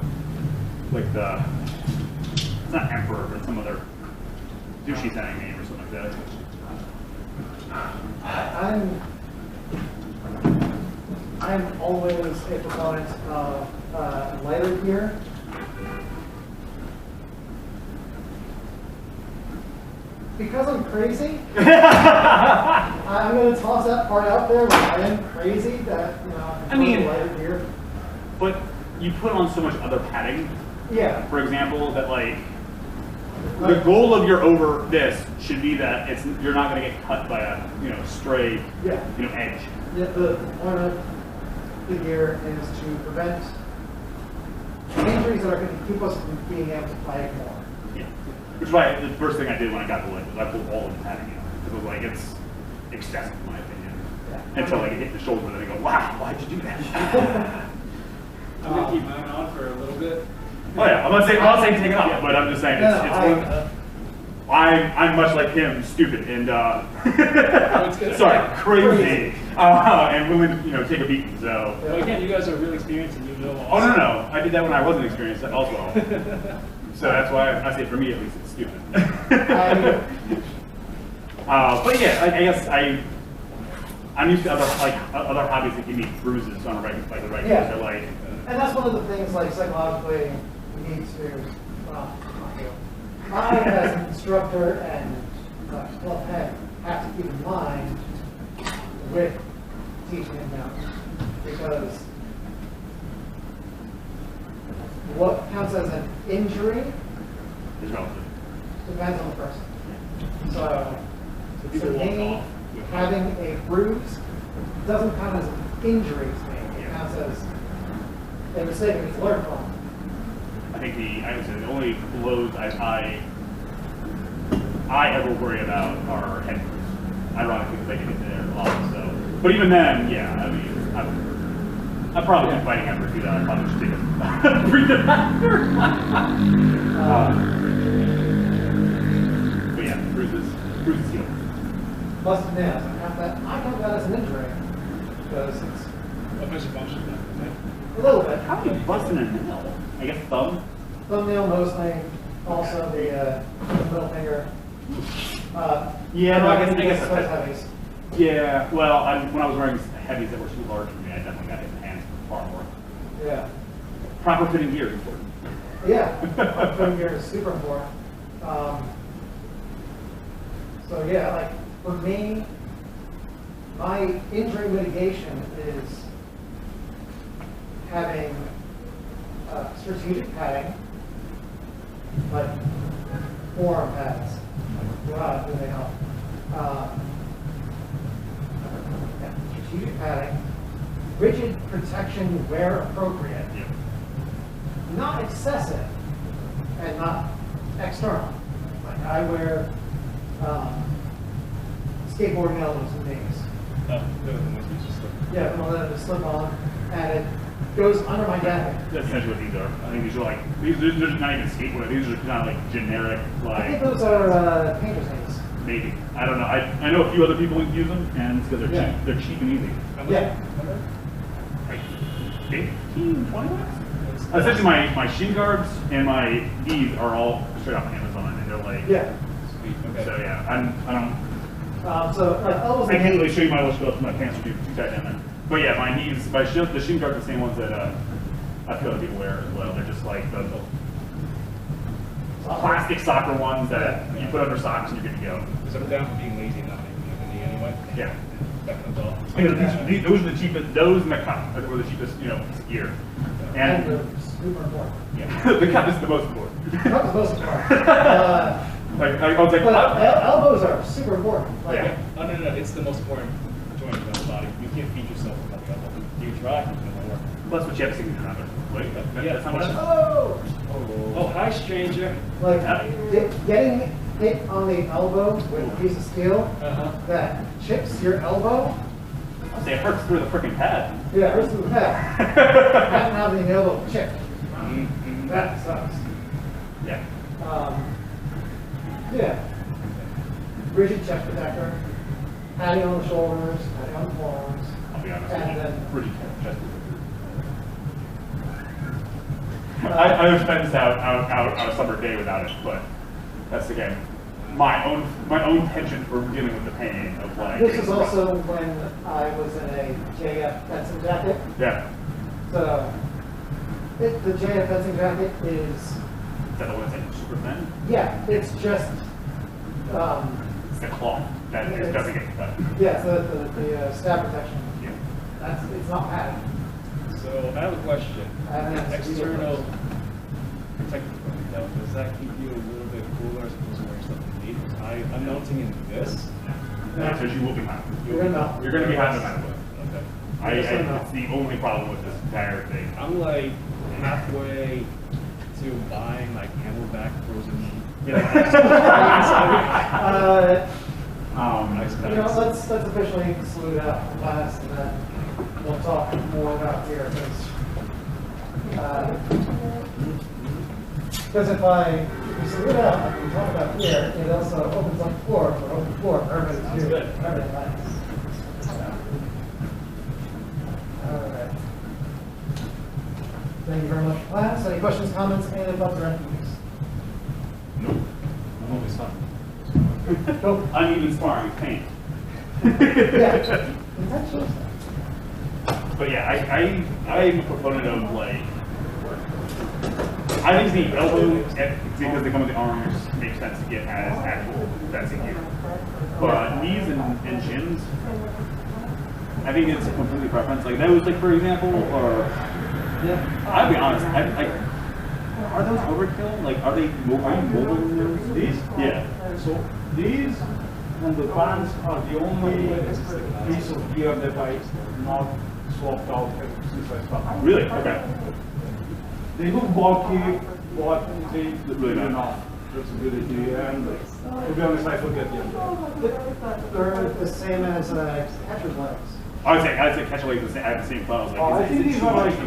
Like the, it's not Emperor, but some other sushi sounding name or something like that. I'm always a proponent of lighter gear. Because I'm crazy, I'm going to toss that part out there. Like I am crazy that I mean- lighter gear. But you put on so much other padding, Yeah. for example, that like, the goal of your over this should be that you're not going to get cut by a stray Yeah. Edge. Yeah, the point of the gear is to prevent injuries that are going to keep us from being able to fight more. Yeah. Which is why the first thing I did when I got the light was I pulled all of the padding out. Because it was like, it's excessive in my opinion. Yeah. Until like it hit the shoulder and I go, wow, why'd you do that? I'm gonna keep mine on for a little bit. Oh yeah, I'm not saying take it off, but I'm just saying I'm much like him, stupid and sorry, crazy, and willing to take a beating. So. Well, again, you guys are really experienced and you know all. Oh no, I did that when I wasn't experienced also. So that's why I say for me at least it's stupid. But yeah, I guess I'm used to other hobbies that give me bruises on a regular, like the regular. Yeah. So like. And that's one of the things, like psychologically, you need to. Well, not you. I, as an instructor and club head, have to keep in mind with teaching him now, because what counts as an injury It's relative. depends on the person. So, people for walk me, off with- having a bruise doesn't count as an injury to me. It counts as a mistake and it's learned from. I think I would say the only blows I ever worry about are head bruise. Ironically, because I get hit there a lot. So, but even then, yeah, I mean, I'd probably be fighting after do that. I probably should take a breather after. But yeah, bruises heal. Busted nails, I count that as an injury, because it's What makes you function then? a little bit. How do you bust in a nail? I guess thumb. Thumbnail, nose thing, also the middle finger. Yeah, no, I guess those heavies. Yeah, well, when I was wearing heavies that were too large for me, I definitely got hit in the hands far more. Yeah. Proper fitting gear is important. Yeah, fitting gear is super important. So yeah, like for me, my injury mitigation is having strategic padding, like forearm pads. Wow, do they help? Yeah, strategic padding, rigid protection where appropriate, Yeah. not excessive and not external. Like I wear skateboarding elements and things. Oh, the other ones we just looked. Yeah, well, then just slip on, and it goes under my jacket. That's essentially what these are. I think these are like, they're not even skateboard, these are kind of like generic, I think like, those are painter's names. maybe. I don't know. I know a few other people who use them, and it's because they're Yeah. cheap. They're cheap and easy. Yeah. Like 15, 20 bucks? Essentially, my shin guards and my knees are all straight off Amazon, and they're like, Yeah. Sweet, okay. so yeah, I don't, So like elbows I and can't really knees. show you my little stuff, my pants are too tight down there. But yeah, my knees, the shin guards are the same ones that I feel other people wear as well. They're just like the plastic soccer ones that you put under socks and you're good to go. Because I'm down for being lazy and not making it any anyway. Yeah. That comes off. Those are the cheapest, those and the cup were the cheapest, piece of gear. And And they're super important. yeah, the cup is the most important. Not the most important. I was like, But what? elbows are super important. Like, Yeah. Oh, no, it's the most important joint of the body. You can't feed yourself without the elbow. You try, it won't work. Well, that's what you have to see around it. Wait, Yeah, that's not what oh! Oh, hi, stranger. Like, getting hit on the elbow with a piece of steel that chips your elbow. I say it hurts through the freaking pad. Yeah, it hurts to the head. Having having the elbow chipped. Mm-hmm. That sucks. Yeah. Yeah. Rigid chest protector, padding on the shoulders, padding on the forearms. I'll be honest. And then, Pretty chest. I would spend this out on a summer day without it, but that's again my own tension for dealing with the pain of like. this is also when I was in a JF fencing jacket. Yeah. So, the JF fencing jacket is, Is that the one that's like super thin? yeah, it's just, It's the cloth that It's- doesn't get cut. yeah, the stab protection. Yeah. It's not padded. So I have a question. I haven't had to do External it. protective equipment, though, does that keep you a little bit cooler as opposed to wearing something neat? I'm melting in this. Because you will be hot. You're gonna melt. You're going to be hot no matter what. Okay. It's the only problem with this entire thing. I'm like halfway to buying like Camelback frozen meat. You know, let's officially salute out the class, and then we'll talk more about here. Because if we salute out and we talk about here, it also opens up the floor for open floor for everybody to Sounds do good. whatever they like. All right. Thank you very much, class. Any questions, comments, and thoughts or anything? Nope. Always fun. Go. Uneven sparring, pain. Yeah. Intentional. But yeah, I'm a proponent of like, I think the elbow, because they come with the arms, makes sense to get as actual fencing gear. But knees and shins, I think it's a completely preference. Like those, like for example, or I'll be honest, are those overkill? Like, are you molding those? These? Yeah. So these and the pants are the only piece of gear that I not swapped out since I started. Really? Okay. They look bulky, but they Really not. enough flexibility, and to be honest, I forget them. They're the same as catcher's legs. I'd say catcher legs have the same funnels. Like, I think these are like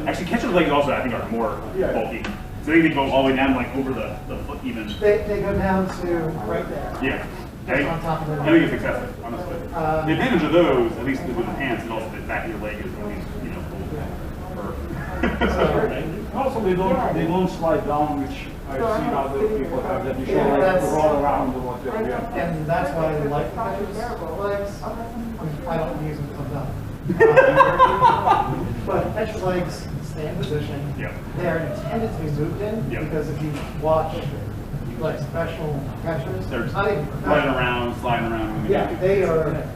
actually catcher legs also I think are more Yeah. bulky. So they go all the way down like over the foot even. They go down to right there. Yeah. That's on top of the I think it's excessive, honestly. The advantage of those, at least with the pants, and also the back of your leg is always, also they don't slide down, which I've seen other people have that you should Yeah, like that's- roll around or whatever. Yeah. And that's why I like the catcher's legs. I don't use them sometimes. But catcher's legs stay in position. Yep. They're intended to be moved in Yep. because if you watch like special catchers, They're not even running around, sliding around. yeah, they are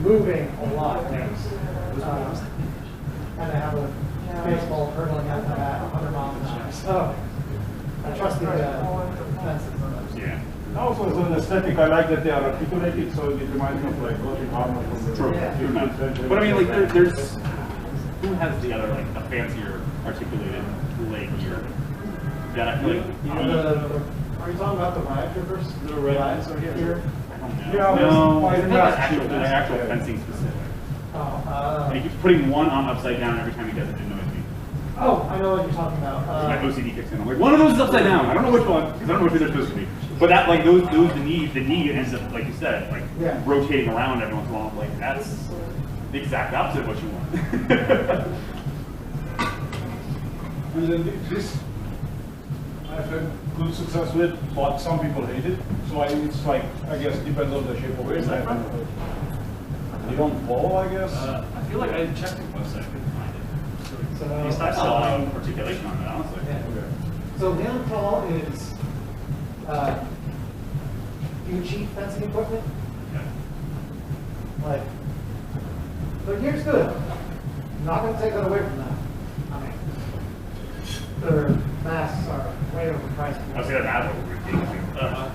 moving a lot. And they have a baseball hurtling at them at 100 miles an hour. So I trust the fences on those. Yeah. Also, as an aesthetic, I like that they are articulated, so it reminds me of like Gothic armor from the True. Yeah. 15th century. But I mean, like, there's who has the other like a fancier articulated leg gear? That I feel like. Are you talking about the riot troopers? The red Riots are here? Yeah, No, I I think that's actual, think that's that's- actual fencing specific. Oh, And he keeps putting one arm upside down every time he does it. It annoys me. I know what you're talking about. My OCD kicks in. I'm like, one of those is upside down. I don't know which one because I don't know which they're supposed to be. But that, like, the knee ends up, like you said, like Yeah. rotating around every once in a while. Like that's the exact opposite of what you want. And then this, I've had good success with, but some people hate it. So it's like, I guess, it depends on the shape of it. They don't fall, I guess. I feel like I checked it once, I couldn't find it. So, He's I not saw selling. articulation on it, honestly. Yeah. So Neanderthal is do you cheap fencing equipment? Like, the gear's good. I'm not going to take that away from them. I mean, their masks are way overpriced. I see that math was ridiculous.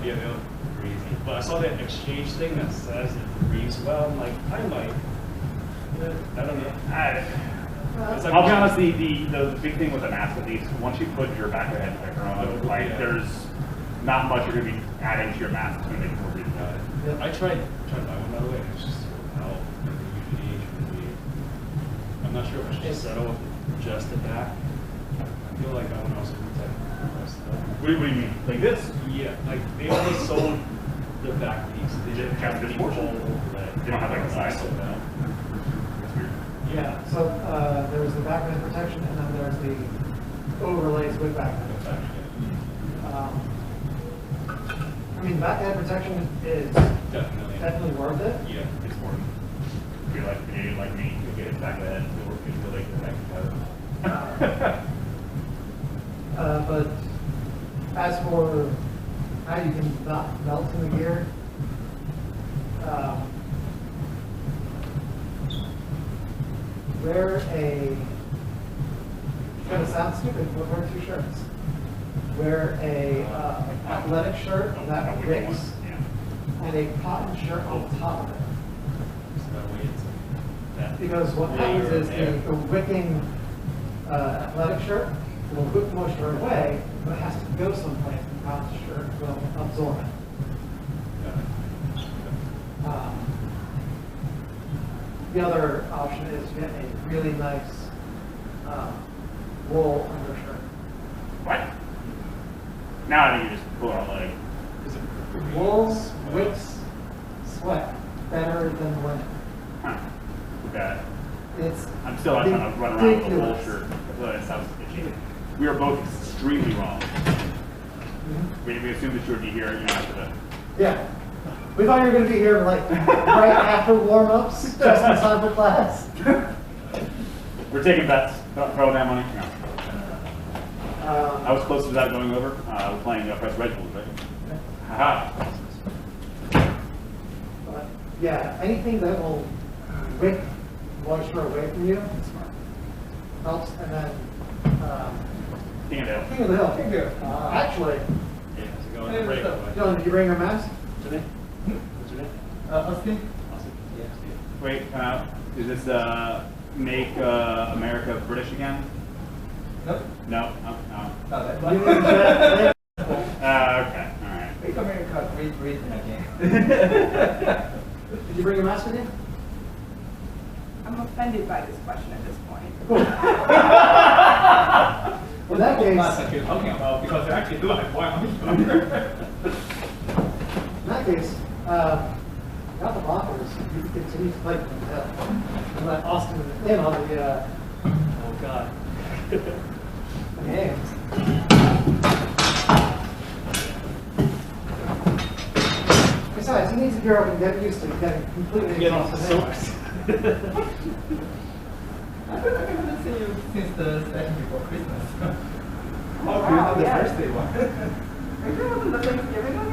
Yeah, they look crazy. But I saw that exchange thing that says it reads well. I'm like, I might. I don't know. It's like- I'll be honest, the big thing with the mask at least, once you put your back of the head picker on, like there's not much you're going to be adding to your mask to make it more readable. I tried to buy one by the way. It's just how usually I'm not sure if I should just settle with just the back. I feel like I want to also protect the rest of it. What do you mean? Like this? Yeah, like they only sold the back piece. They didn't have This the portion? whole overlay. They don't have like a side? sold out. That's weird. Yeah, so there's the backend protection, and then there's the overlays with backend protection. I mean, backend protection is Definitely. definitely worth it. Yeah. It's important. If you're like an idiot like me, you get it back of the head, you'll like the back of the head. But as for how you can not melt in the gear, wear a, it's gonna sound stupid, but wear 2 shirts. Wear a athletic shirt that Which wicks, one? Yeah. and a cotton shirt on top of it. So that way it's like that. Because what happens is the wicking athletic shirt will whip moisture away, but it has to go someplace, and the cotton shirt will absorb it. The other option is to get a really nice wool undershirt. What? Now I think you just pull it on leg. Is it Wool wicks sweat better than linen. Huh. Okay. It's I'm still not trying to run around with a wool ridiculous. shirt. I feel like it sounds itchy. We are both extremely wrong. Mhm. We assumed that you would be here, you know, after the. Yeah. We thought you were going to be here like right after warm-ups, just in time for class. We're taking bets. Throw that money. No. I was close to that going over. We're playing Press Red Bulls, right? Haha. But, yeah, anything that will wick moisture away from you helps. And then King of the Hill. King of the Hill. King of the Hill. Actually, Yeah, to go on the break. Dylan, did you bring your mask? What's your name? What's your name? Austin? Awesome. Yeah, Steve. Wait, come out. Is this make America British again? Nope. No. Oh, no. No, that's You didn't check- Okay. All right. Make America great Britain again. Did you bring your mask with you? I'm offended by this question at this point. In that That's what case, you're talking about, because they're actually like, why am I in that case, got the blockers. You can continue to play from the hill. And let Austin in on the Oh, God. games. Besides, he needs to gear up and get used to getting completely Get off exhausted the anyway. source. I haven't seen you since the session before Christmas. Oh, Wow, you have the yeah. birthday one. Maybe it wasn't the Thanksgiving one?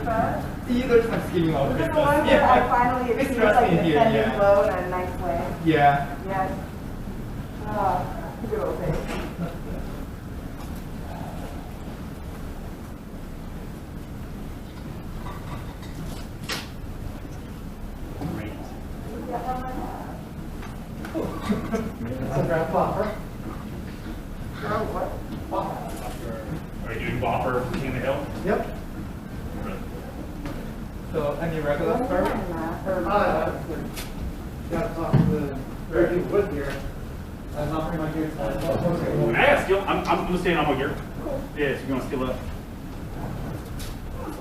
But Either Thanksgiving or was it Christmas. the one where I finally It's achieved like interesting an here, ascending yeah. low in a nice way? Yeah. Yes. Good old days. Great. It's a draft bopper. Oh, what? Bopper. Are you doing Bopper King of the Hill? Yep. So, any regular Or- Got to talk to the very people with here. I'm not bringing my gear. Can I ask you? I'm gonna stay on my gear. Yeah, so you wanna steal it?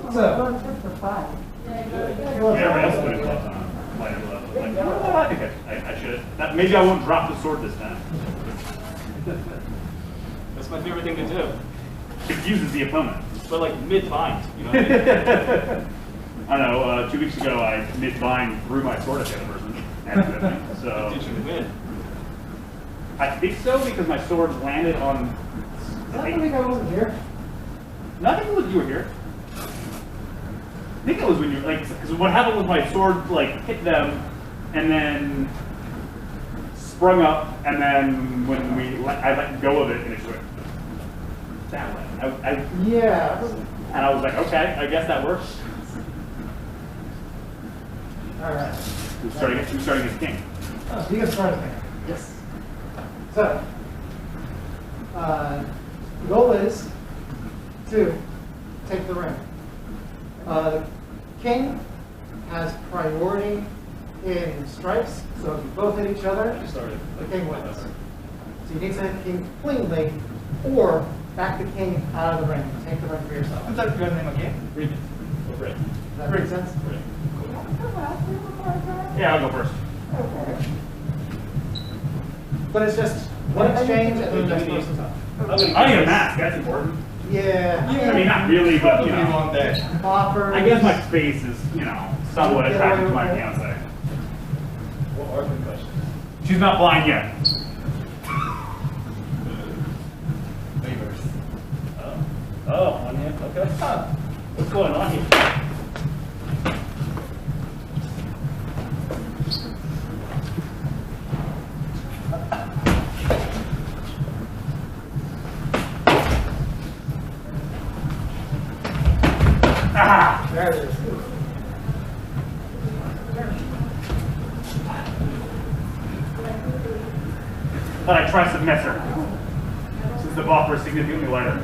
What's up? Well, it's just for fun. Yeah, everybody else put his gloves on. Lighter gloves. Like, you know what? I think I should. Maybe I won't drop the sword this time. That's my favorite thing to do. Confuses the opponent. But like mid-bind, you know what I mean? I don't know, 2 weeks ago I mid-bind threw my sword at the other person. Accidentally. So Did you win? I think so because my sword landed on. I don't think I wasn't here. Nothing was you were here. I think it was when you were like, because what happened was my sword like hit them, and then sprung up, and then when I let go of it, and it just went. that way. Yeah. And I was like, okay, I guess that works. All right. Who's starting as king? Oh, so you get started there. Yes. So, the goal is to take the ring. The king has priority in strikes, so if you both hit each other, the king wins. So you need to hit the king cleanly, or back the king out of the ring. Take the ring for yourself. What's that gun name again? Read it. Go for it. Does that make sense? Yeah, I'll go first. Okay. But it's just one exchange and then the next person's up. I need a mask, that's important. Yeah. I mean, not really, but, you know. on that. Offers. I guess my face is, you know, somewhat attractive to my fiance. What are the questions? She's not blind yet. Waivers. Oh, on here, okay. What's going on here? Ah! There it is. Thought I'd try submit her, since the buffer is significantly lighter.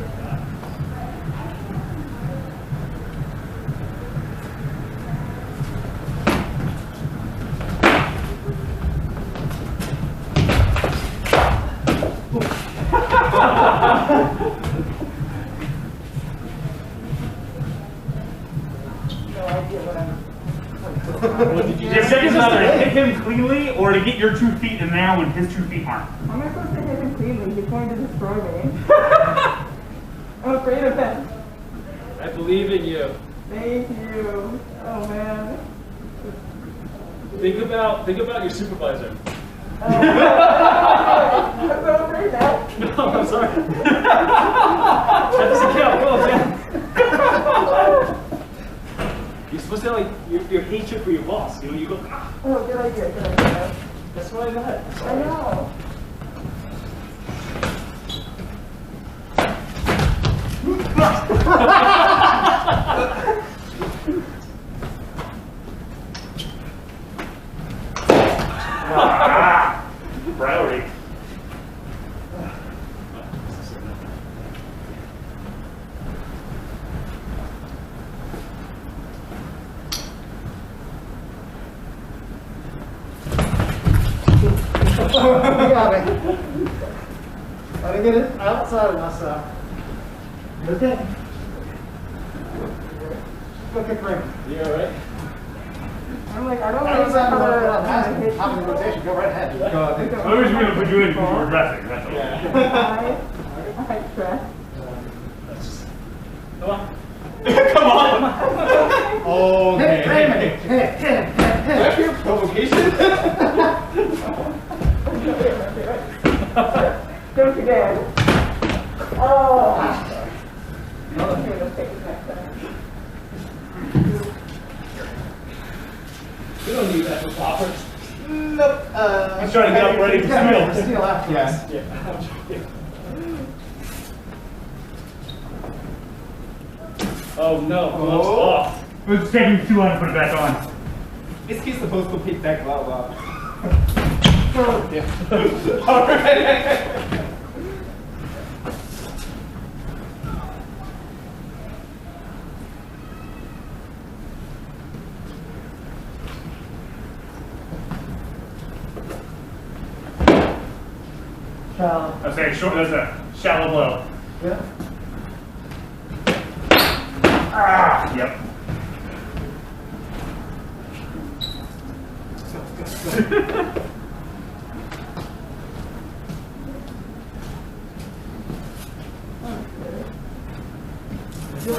No idea what I'm. The objective is either to hit him cleanly or to get your 2 feet in there when his 2 feet aren't. How am I supposed to hit him cleanly? He's going to destroy me. I'm afraid of him. I believe in you. Thank you. Oh man. Think about your supervisor. I'm so afraid now. No, I'm sorry. That doesn't count. Go on, man. You're supposed to have like your hatred for your boss. You know, you go. Ah. Oh, good idea, good idea. That's what I meant. I know. Priority. You got me. I didn't get it outside of myself. Okay. Go kick ring. You alright? I'm like, I don't I know was how on to the having a rotation. Go right ahead. Go ahead. The only reason we're going to put you in is because we're dressing. That's all. I stress. Come on. Come on! Hit, hit, hit, hit, hit. Your provocation? Don't forget. Oh. Okay, let's take it next time. We don't need that for poppers. Nope. He's trying to get up ready for steal. Steal after us. Oh no, gloves off. It's taking too long to put it back on. Is he supposed to pick that glove up? Alright. Shallow. I was saying, short, there's a shallow blow. Yeah. Ah, yep.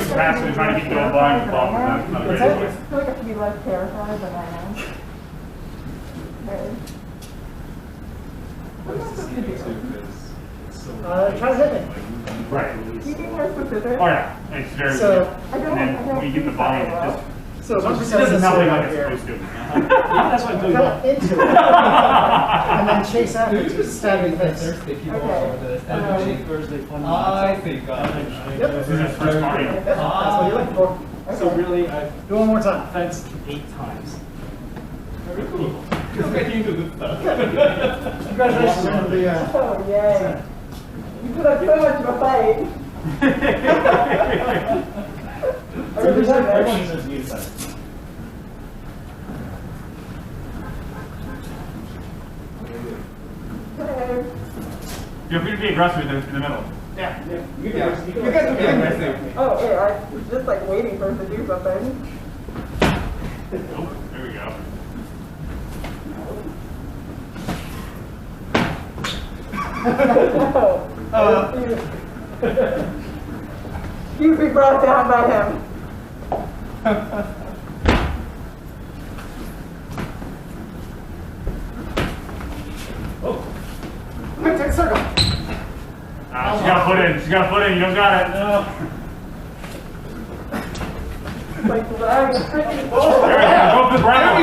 Passing, trying to get you all blind and fall. Not a great I idea. feel like I should be less terrified than I am. Okay. What am I supposed to do? Try to hit me. Right. Can you be more specific? Oh yeah, it's very So- good. And then when you get the bind, it just So It does nothing like it's supposed to. Yeah, that's what I'm doing. Cut into it. And then chase after to stab in the face. Thursday people Okay. are over this. That Thursday fun. I think. Yep. This is first sparring. That's what you're looking for. So really, I've Do one more time. fenced 8 times. Very cool. Just getting into good stuff. Congratulations on the. Oh, yay. You put up so much of a fight. I really love Everyone it. deserves to be inside. Okay. Feel free to be aggressive in the middle. Yeah. You Yeah. can. You guys are good. Oh, yeah, I was just like waiting for him to do something. Oh, there we go. You be brought down by him. Quick, take a circle. She got a foot in. She got a foot in. You don't got it. Like, dragging freaking. There we go. Go for the brown.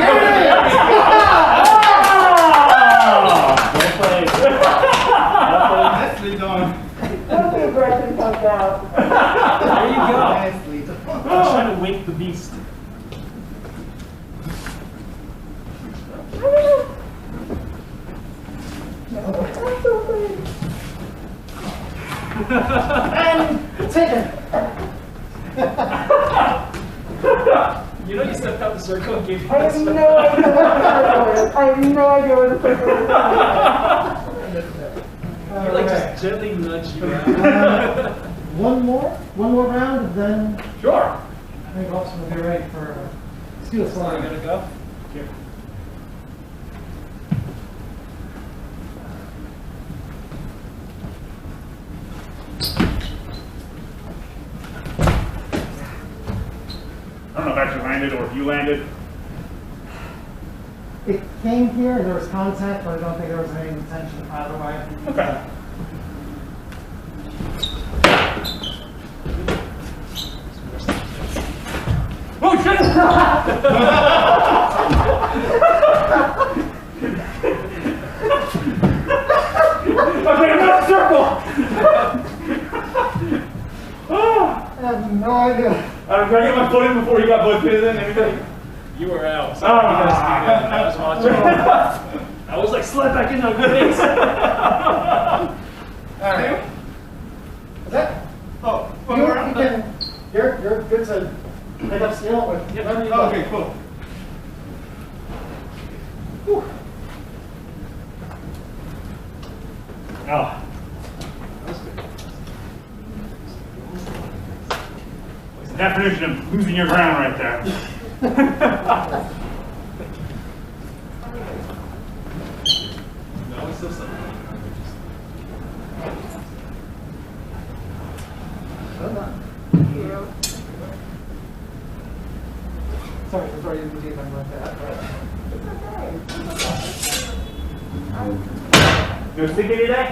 Nicely done. Once the aggression comes out. There you go. Nicely done. I'm trying to wake the beast. And taken. You know you stepped out the circle and gave me I have this. no idea what the circle is. I have no idea where the circle is. You like just gently nudge you out. One more round, then Sure. I think Austin will be ready for steel So I'm slide. gonna go. Here. I don't know if I actually landed or if you landed. It came here and there was contact, but I don't think there was any intention either way. Okay. Oh shit! Okay, another circle! I have no idea. I'm trying to get my foot in before you got both pins in and everything. You were out. So you guys skated. I was watching. I was like, slide back in on good base. Alright. Is that? Oh, You're good to pick up steel with whatever you want. okay, cool. Oh. It's the definition of losing your ground right there. No, it's still something. Thank you. Sorry for throwing you the deep end like that. It's okay. It's okay. No sticky today?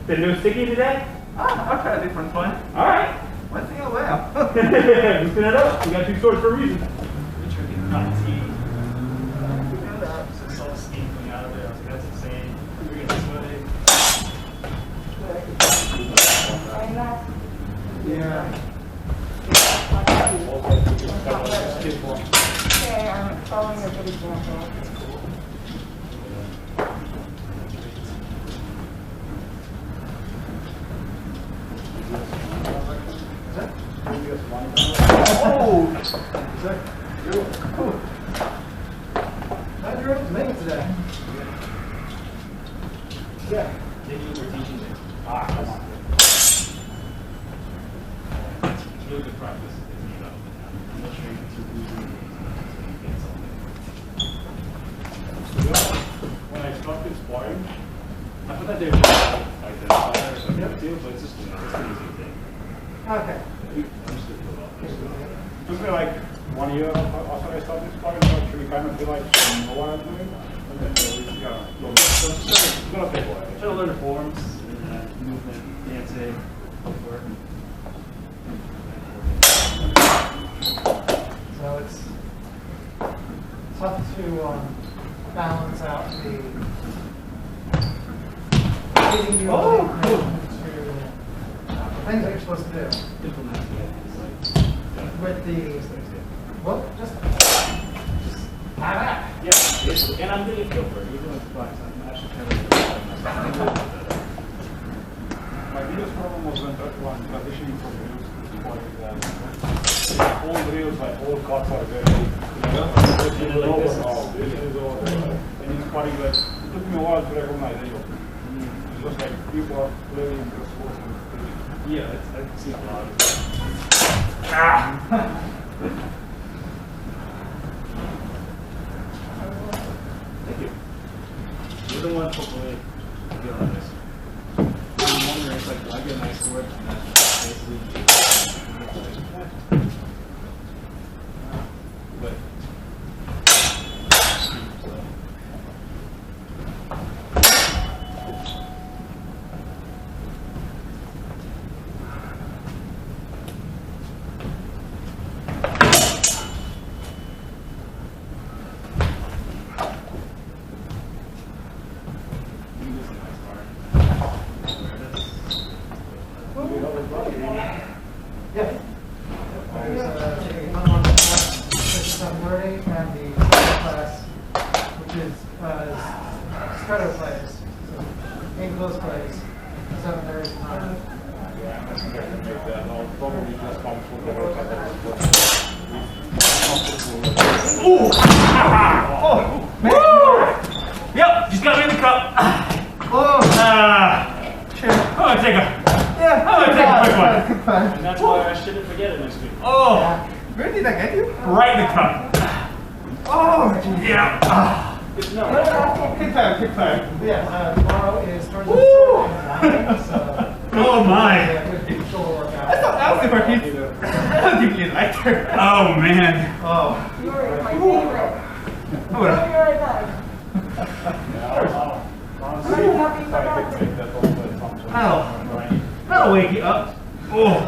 Did no sticky today? I'll try a different one. Alright. One thing I will. Loosen it up. We got 2 swords for a reason. Just saw steam coming out of it. I was like, that's insane. We're getting this way. I'm not. Yeah. Okay, I'm following a good example. How'd you able to make it today? Yeah. They knew we're teaching it. Ah, come on. It's really good practice. I'm not sure you can too easily get something. When I started sparring, I thought that they were just like this. But it's just it's an easy thing. Okay. I'm just gonna fill it it took me like 1 year after I started sparring to actually kind of feel like I know what I'm doing. And then, yeah, it's gonna take a while. Try to learn the forms and movement, dancing, footwork. tough to balance out the leading you to things that you're supposed to do. With the, well, just have at it. Yeah, and I'm getting a feel for it, even with the bikes. I'm actually kind of My biggest problem was when transitioning from reels to sparring that all reels, like all cuts are very this is over. And in sparring, like, it took me a while to recognize it. It's just like people are playing and just working. yeah, I've seen a lot of it. Thank you. You're the one hopefully to be honest. I'm wondering, it's like, do I get a nice sword and that's basically but and that's why I shouldn't forget it next week. Oh, where did I get you? Right in the cup. Oh, geez. Yeah. Good to know. Kick time. Yeah, tomorrow is Thursday, so Oh my. good shoulder workout. I thought that was super hit. I don't think you liked her. Oh man. Oh. You're my favorite. Oh, You're really nice. That'll wake you up. Oh.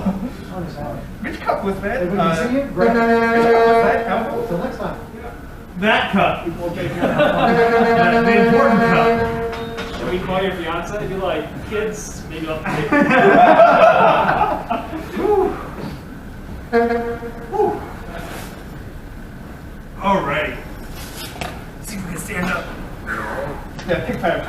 which cup was that? Hey, when you see you, which cup was that? Till next time. That cup. We'll take care of The important cup. it. Should we call your fiance? Be like, kids, maybe I'll take Alrighty. See if we can stand up. Yeah, kick time.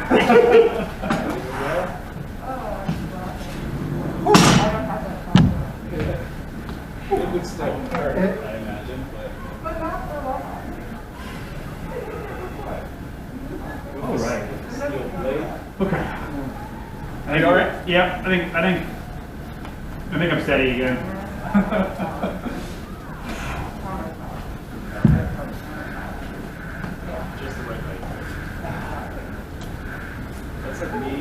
It would still hurt, I imagine, but All right. still play. Okay. I think all right. Yeah, I think I'm steady again. Just the right height. That's like me.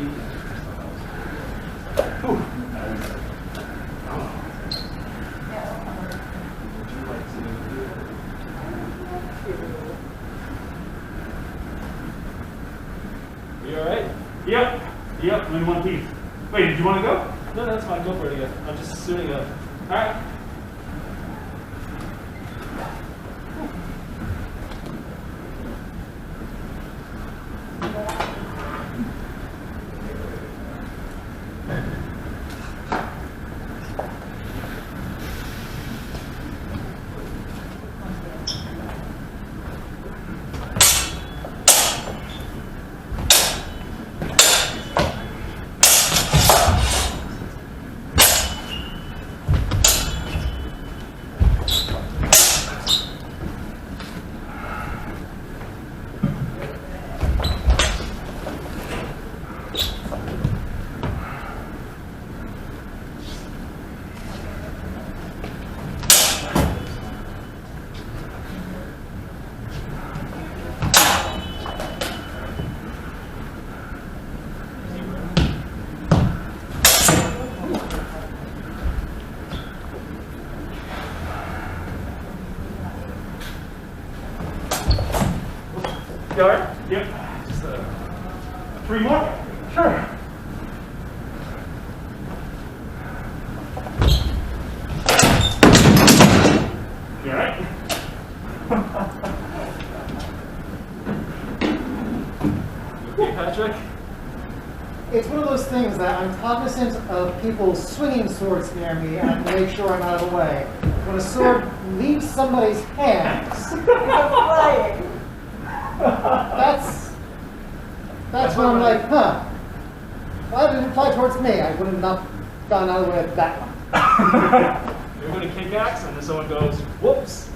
Would you like to? Are you alright? Yep. I'm in one piece. Wait, did you want to go? No, that's fine. Go for it again. I'm just suiting up. All right. You all right? Yep. Just 3 more? Sure. You all right? asymmetric? It's one of those things that I'm cognizant of people swinging swords near me, and I have to make sure I'm out of the way. When a sword leaves somebody's hands, Flying. that's when I'm like, huh, why did it fly towards me? I would have not gone out of the way of that one. You're going to kick axe, and then someone goes, whoops.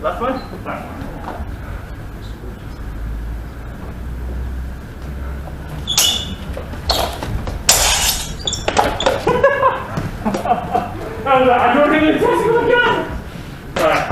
Left one? Left one. I'm going to get a again! Alright.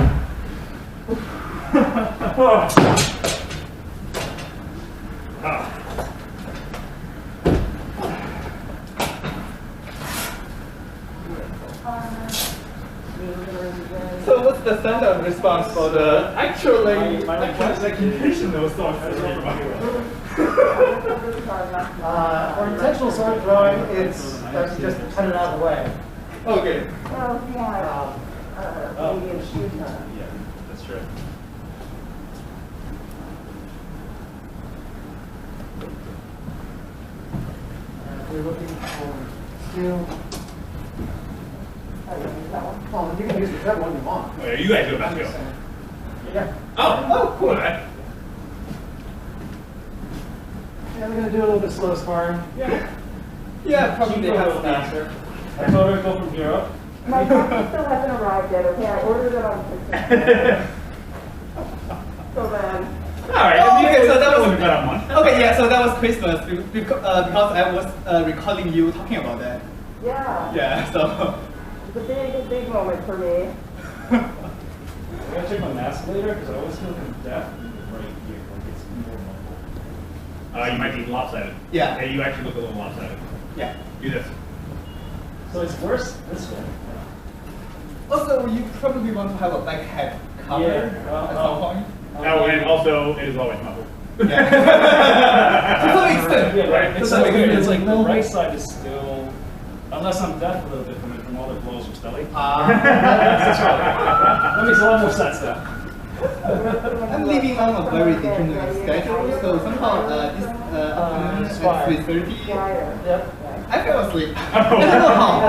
So what's the standard response for the actually? My request execution those songs. For intentional sword throwing, it's just cut it out of the way. Okay. Well, if you want medium shoot time. Yeah, that's true. We're looking for skill. Oh, you use that one? Oh, you can use whichever one you want. Oh, yeah, you guys do it. Let's go. Yeah. Oh, cool. Right? Yeah, we're gonna do a little bit slow sparring. Yeah, probably have faster. I told her to go from here up. My coffee still hasn't arrived yet, okay? I ordered it on Christmas. So then, Alright, Okay, so that was cut on one. Okay, yeah, so that was Christmas because I was recalling you talking about that. yeah, Yeah, so. it's a big moment for me. I gotta check my mask later because I always feel kind of deaf right here. Like it's more muffled. You might be lopsided. Yeah. You actually look a little lopsided. Yeah. Do this. So it's worse this way. Also, you probably want to have a back head cover at some point. Oh, and also, it is always muffled. Yeah. To some extent. Yeah, right. To It's some like, extent. it's like the right side is still, unless I'm deaf a little bit from all the blows from Stelly. That's right. That makes a lot more sense now. I'm living on a very determined schedule, so somehow this afternoon at 3:30, Yep. I fell asleep. I don't know how. I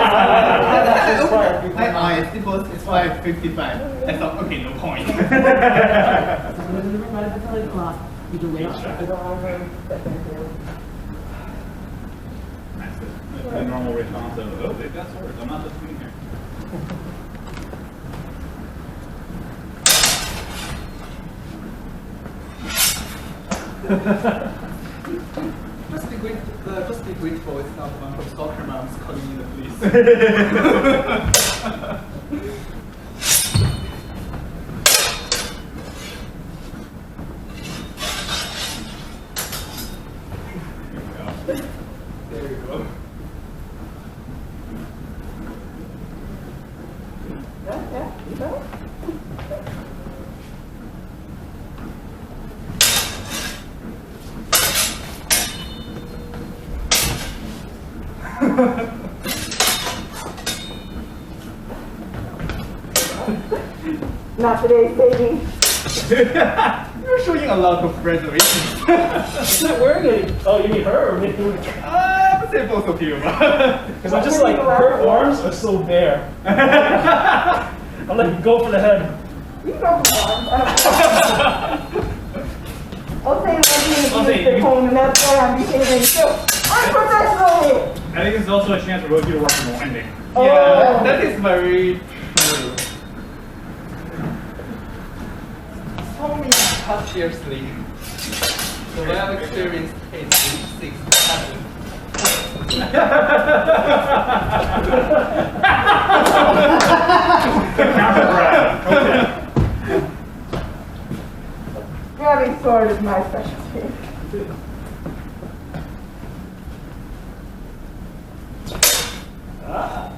opened my eyes, it's 5:55. I thought, okay, no point. That's the normal response of, oh, they've got swords. I'm not listening here. Just be grateful it's not one from soccer moms calling in the police. There you go. Yeah, you know? Not today's baby. You're showing a lot of reservations. She's not wearing any. Oh, you mean her or me? I would say both of you. Because I'm just like, her arms are so bare. I'm like, go for the head. You can go for one. I'll say I'll say that you- home and that's why I'm behaving so unprofessionally. I think this is also a chance for both of you to work on the ending. Yeah, that is very true. So many past years sleep. So I have experienced 8, 6, 7. Grabbing sword is my specialty. Ah.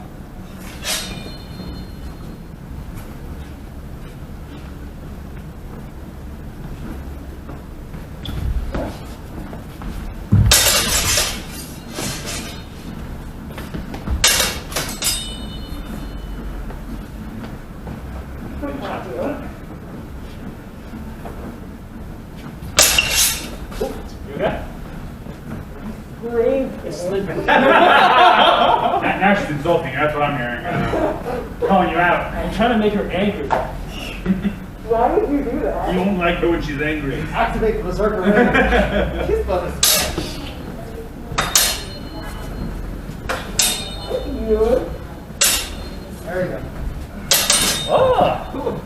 what I'm hearing. Calling you out. I'm trying to make her angry. Why would you do that? You won't like her when she's angry. Activate the berserker ring. His brother's You. There you go. Oh!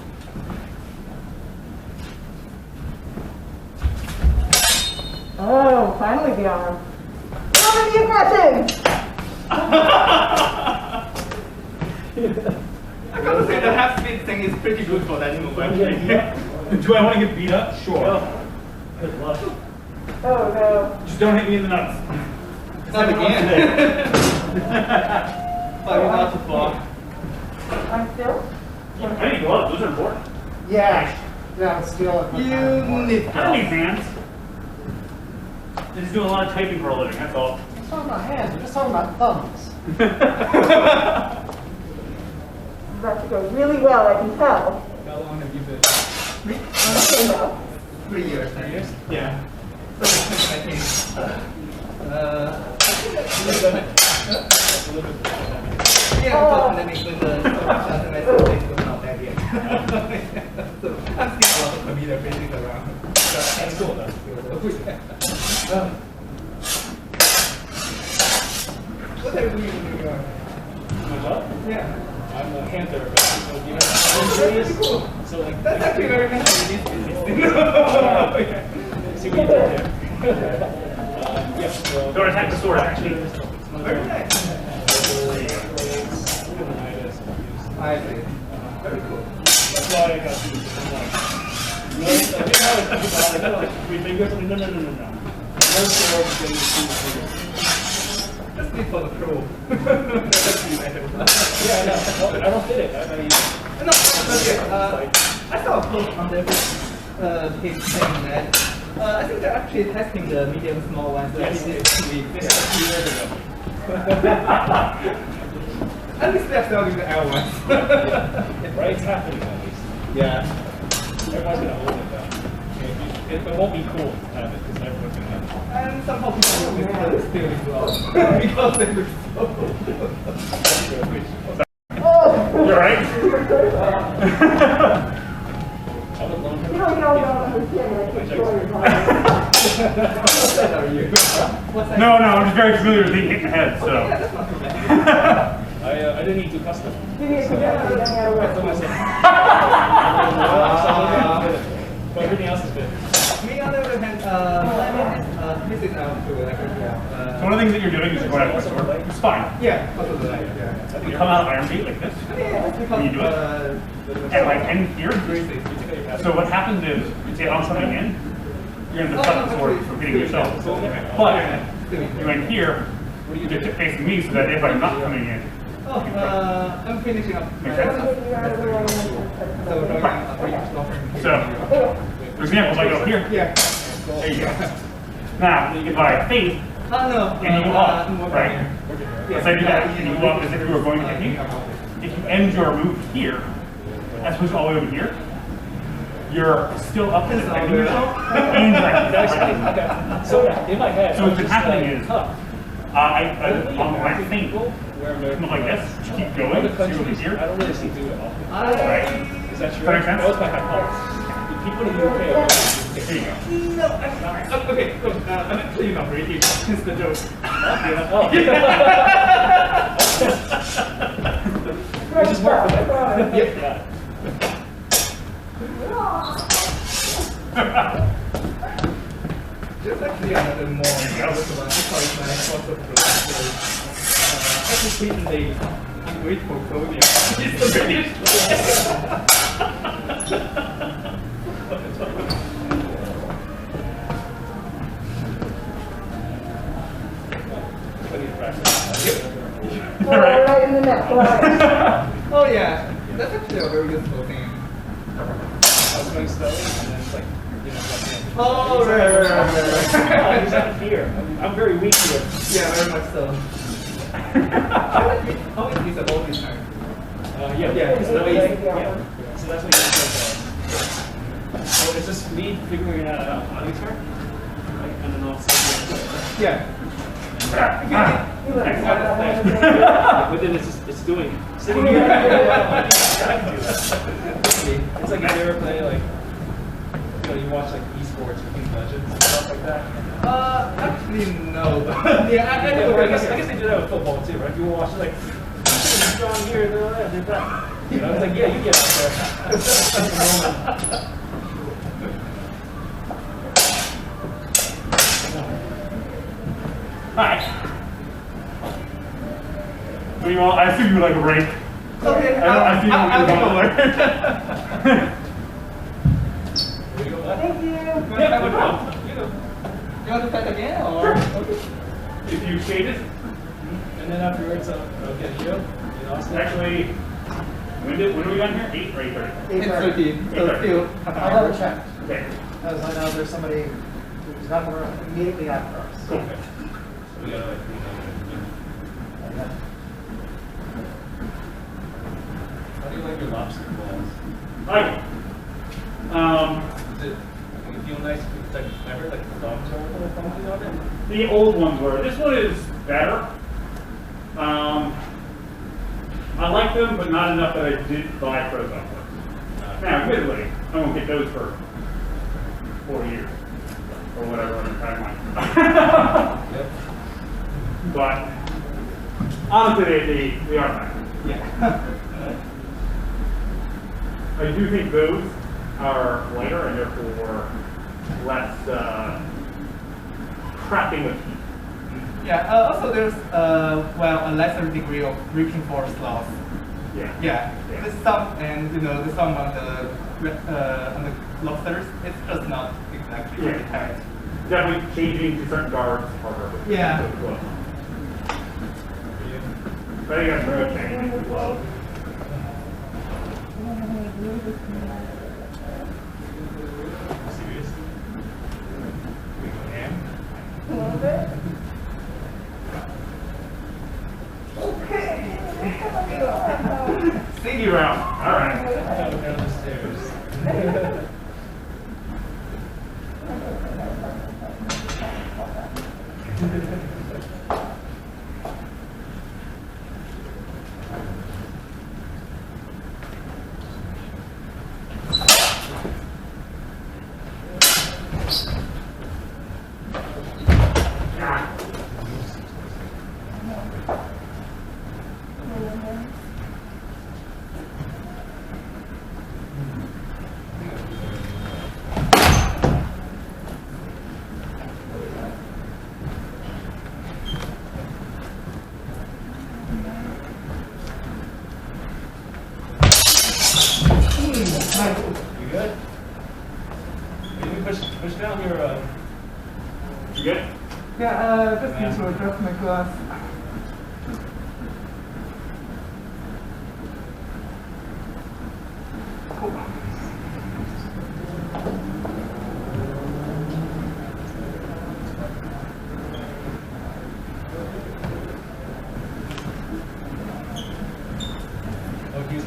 Oh, finally the arm. Not the aggression! I gotta say the half speed thing is pretty good for that move actually. Do I want to get beat up? Sure. Good luck. Oh no. Just don't hit me in the nuts. Not again. Oh, you're not too far. I'm still? I need gloves. Those are important. Yeah. Yeah, steal it. You need I don't need hands. I'm just doing a lot of typing for a living. That's all. We're just talking about hands. We're just talking about thumbs. It's about to go really well, I can tell. How long have you been? Okay, now. 3 years. 3 years? Yeah. So I think. That's a little bit before that. Yeah, because pandemic when the semester was not that yet. So I'm seeing a lot of computer basics around. That's cool. That's cool. What are you doing in New York? My job? Yeah. I'm a hand therapist. So, you know, I'm serious. So, like, That's actually very nice. see what you did there. Yeah, so. Don't attack the sword, actually. Very nice. I see. Very cool. That's why I got to do this. I'm like, you know, I didn't know it. I got like 3 fingers. No. I never saw it getting 2 fingers. Just need for the pro. That's really nice. Yeah, I know. I don't fit it. I use No, okay. I saw a post on their page saying that I think they're actually testing the medium small ones. Yes, this it's 2 weeks. this is 2 years ago. At least they're selling the L ones. Right? It's happening at least. Yeah. Everyone's gonna hold it though. It won't be cool to have it because everyone's gonna have it. And somehow people will still as well. Because they look so. You're right. I would love You don't understand what I keep going on. What's that are you? What's that? No, I'm just very familiar with being hit in the head, so. Yeah, that's not too bad. I didn't need to custom. Give me a suggestion, then I'll That's what I work. said. But everything else is good. Me on the other hand, this is out too. Like, So one of the things that you're doing is you're going after the sword. It's fine. yeah, also the light. Yeah. You come out Iron Beat like this. Yeah, it's because You do it. And like in here. So what happens is, you say I'm coming in, you're going to stop the sword from hitting yourself. But you in here, you get it facing me so that if I'm not coming in, Oh, I'm finishing up. Make sense? So, for example, if I go here, Yeah. there you go. Now, if I faith, No. and you walk, right? Yeah. As I do that, and you walk as if you were going to hit me, if you end your move here, as opposed to all the way over here, you're still up and defending yourself, and you're actually Okay. So in my head, So what's been I'm just happening like, is, huh. on my thing, Where I'm move like this, just keep going, Other so countries, over here, I don't really see do it often. right? Is that true? Does that make sense? That was my hypothesis. The people in the UK, There you go. No, okay, look, I'm actually not British. It's the joke. oh. Which is more for Yep. Yeah. There's actually another more because my course of education day ungrateful Korea. It's the British. Right in the neck. Oh yeah, that's actually a very useful thing. I was going slowly, and then it's like, you know, like, Oh, right. he's not here. I'm very weak here. Yeah, very much so. How is this about this time? Yeah. Yeah. So that way, yeah. So that's what you So it's just me figuring it out how these work, like, and then I'll see. Yeah. But then it's doing sitting here. I can do that. It's like if you ever play like you watch like esports or League of Legends and stuff like that. Actually, no. Yeah, I guess they do that with football too, right? You watch like strong here, they're that, they're that. You know, it's like yeah, you get out there. Hi. What do you want? I assume you like a break. Okay, I see I'll take over. Thank you. You want to fight again or? Okay. If you shaded, And then afterwards, I'll get you. actually, when are we done here? 8 or 8:30? 8:30. So still half an I'll hour. double check, Okay. as I know there's somebody who's got more immediately after us. Cool. We gotta like how do you like your lobster balls? Like, Does it feel nice? It's like I heard like the dogs are a little funky on it. the old ones were. This one is better. I like them, but not enough that I did buy pros off of. Now, admittedly, I won't get those for 4 years or whatever on the timeline. Yep. But honestly, they are nice. Yeah. I do think those are lighter and therefore less crapping with heat. Yeah. Also, there's well a lesser degree of reaching force loss. Yeah. Yeah. Yeah. The some and the some on the lobsters, it's just not exactly Yeah. tight. Definitely changing to certain guards harder. Yeah. But I got throw changing as well. Seriously? We go ham? A little bit. Stinky round. All right. Down the stairs. You good? Can you push down your You good? Yeah. Just need to adjust my glass. oh, he's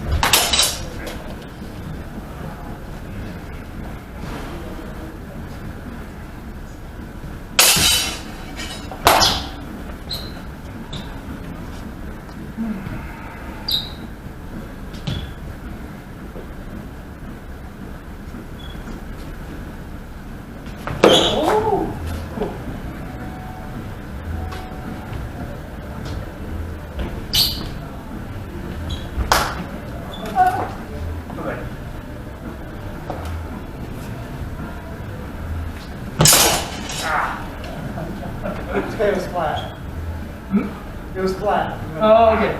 Okay. It was flat. It was flat. Oh, okay.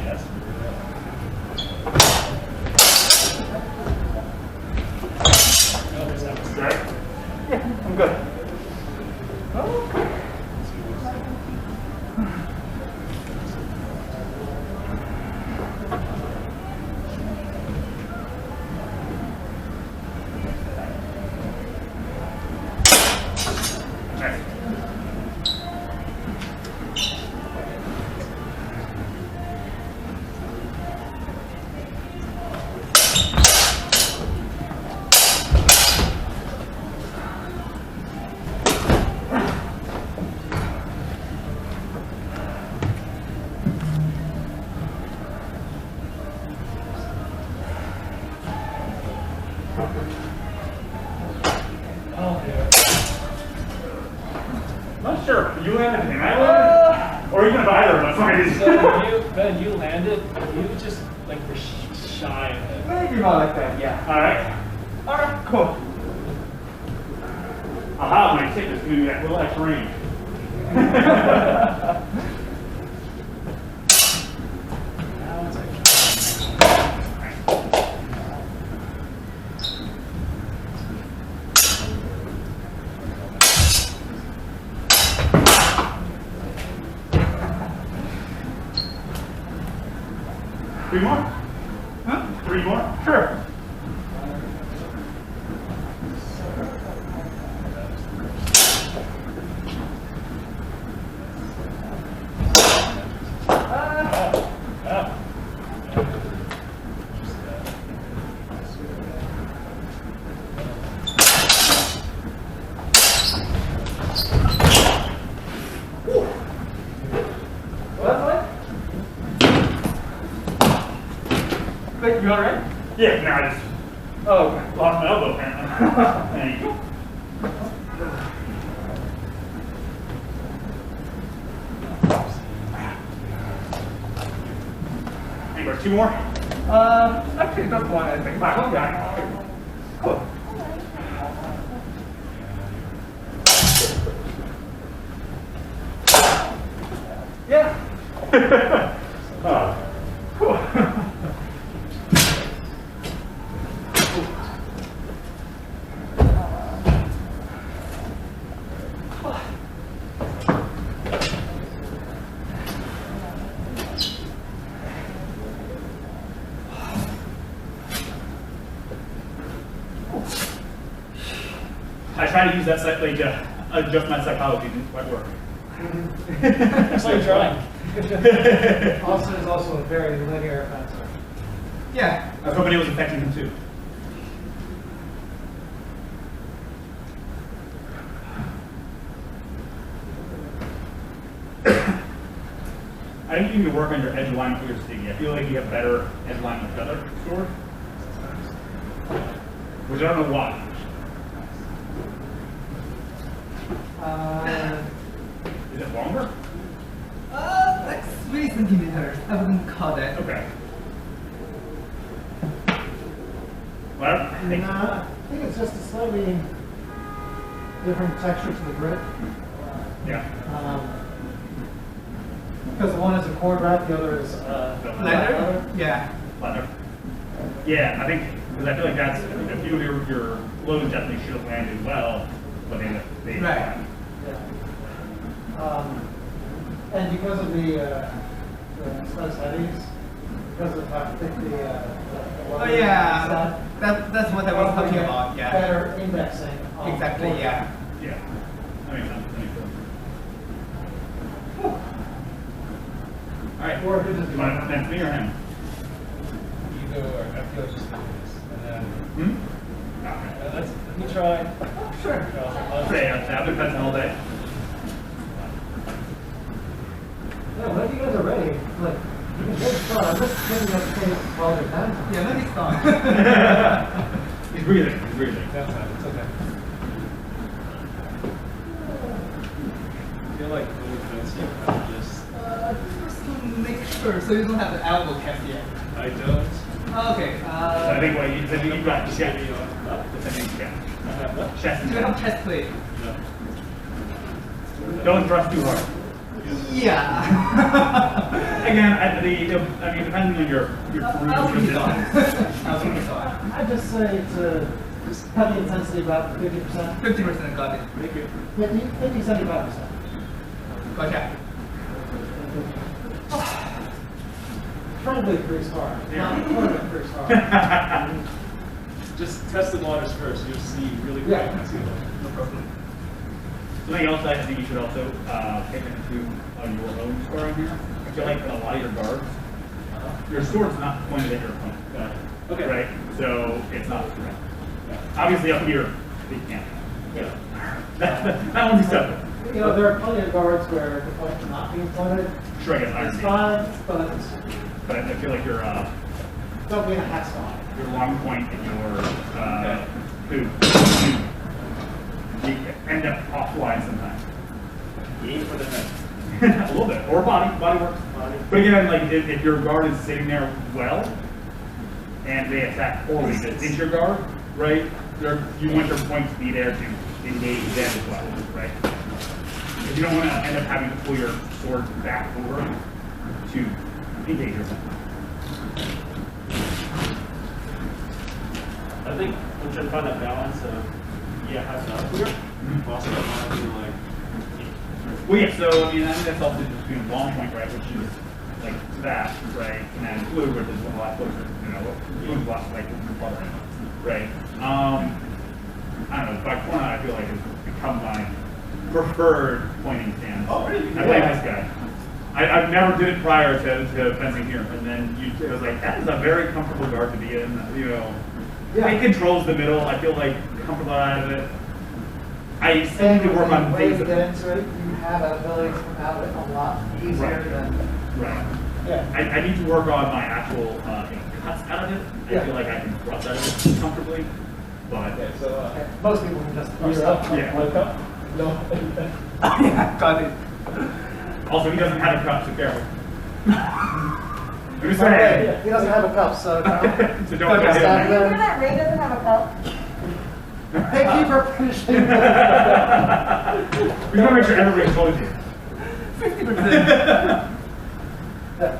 yes. Right? I'm good. Sure. You landed and I landed? Or even if either of us. So Ben, you landed, you just like were shy of it. Maybe more like that, yeah. Alright. Alright, cool. Aha, my tip is doing that little extra range. Now it's like, 3 more? Huh? 3 more? Sure. Wait, you alright? Yeah, no, I just Oh, okay. lost my elbow apparently. Thank you. Anyway, 2 more? Actually, just one, I think. Okay. Cool. Yeah. Cool. I tried to use that psych to adjust my psychology, it didn't quite work. that's like trying. Austin is also a very linear fencer. Yeah. I was hoping it was affecting him too. I think you need to work on your edge alignment with your sticky. I feel like you have better edge alignment with the other sword. Which I don't know why. Is it longer? Like 3 centimeters. I wouldn't call that. Okay. Well, I think I think it's just a slightly different texture to the grip. yeah. Because one is a cord wrap, the other is Leather? Yeah. Leather. Yeah, I think because I feel like that's a few of your blows definitely should have landed well, but they Right. And because of the spice heavies, because of how thick the Oh yeah, that's what I was talking about, yeah. Better indexing. on Exactly, cord yeah. wrap. Yeah. That makes sense. That makes sense. All right. Or if it just You want to fence me or him? You go, or I feel like just do this. And then, Hmm? let me try. Sure. Say, I've been fencing all day. Yeah, whenever you guys are ready, like, you can take start. I'm just getting that thing while they're dancing. Yeah, let me start. He's breathing. He's breathing. That's fine, it's okay. I feel like when we fence you, I just, Just to make sure, so you don't have the elbow cap yet. I don't. Okay. So I think what you said, you've got chest. Maybe on. I think, yeah. I have what? Chest and Do you have chest. chest plate? No. Don't thrust too hard. Yeah. Again, I mean, depending on your I'll keep it on. consistency. I'll keep it on. I'd just say to just cut the intensity about 50%. 50% got it. Thank you. 50, 75%. Gotcha. Probably pretty smart. Yeah. Not probably pretty smart. Just test the waters first, you'll see really quick. Yeah. No problem. Something else I think you should also pay attention to on your own scoring here. I feel like a lot of your guards, your sword's not pointed at your opponent. Okay. Right? So it's not correct. Obviously up here, they can't. Yeah. That one's separate. You know, there are plenty of guards where the point is not being pointed. Sure, I guess iron It's beam. fine, but But I feel like your don't be in a hat spot. long point and your boot, you end up offline sometimes. Aim for the neck. A little bit, or body works. But again, like if your guard is sitting there well, and they attack poorly, that is your guard, right? You want your points to be there to engage them as well, right? If you don't want to end up having to pull your sword back over to engage yourself. I think we're trying to find that balance of, have that clear. Also, that might be like, Well, yeah, so I mean, I think that's also between long point, right, which is like that, right, and then blue, which is a lot closer, blue is a lot like fluttering, right? I don't know, by corner, I feel like it's become my preferred pointing stance. Oh, really? I play this guy. I've never did it prior to fencing here, and then it was like, that is a very comfortable guard to be in, It controls the middle, I feel like comfortable out of it. I still need to work on When you things. get into it, you have an ability to come out of it a lot easier Right. than. Right. Yeah. I need to work on my actual cuts out of it. I Yeah. feel like I can thrust out of it comfortably, but Okay, so Most people can just. you're up. Yeah. One cup? No. Yeah, got it. also he doesn't have a cup, so careful. I'm just Sorry, saying. he doesn't have a cup, so. So don't get Stand hit. there. Remember that Ray doesn't have a cup? Thank you for finishing. We want to make sure everybody told you. 50%. Yeah.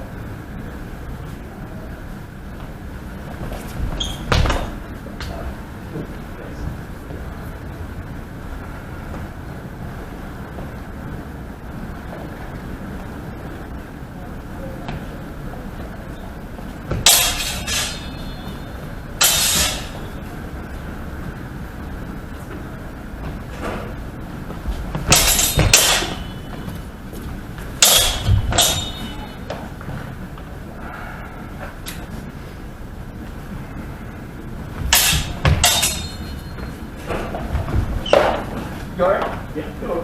Yeah, go.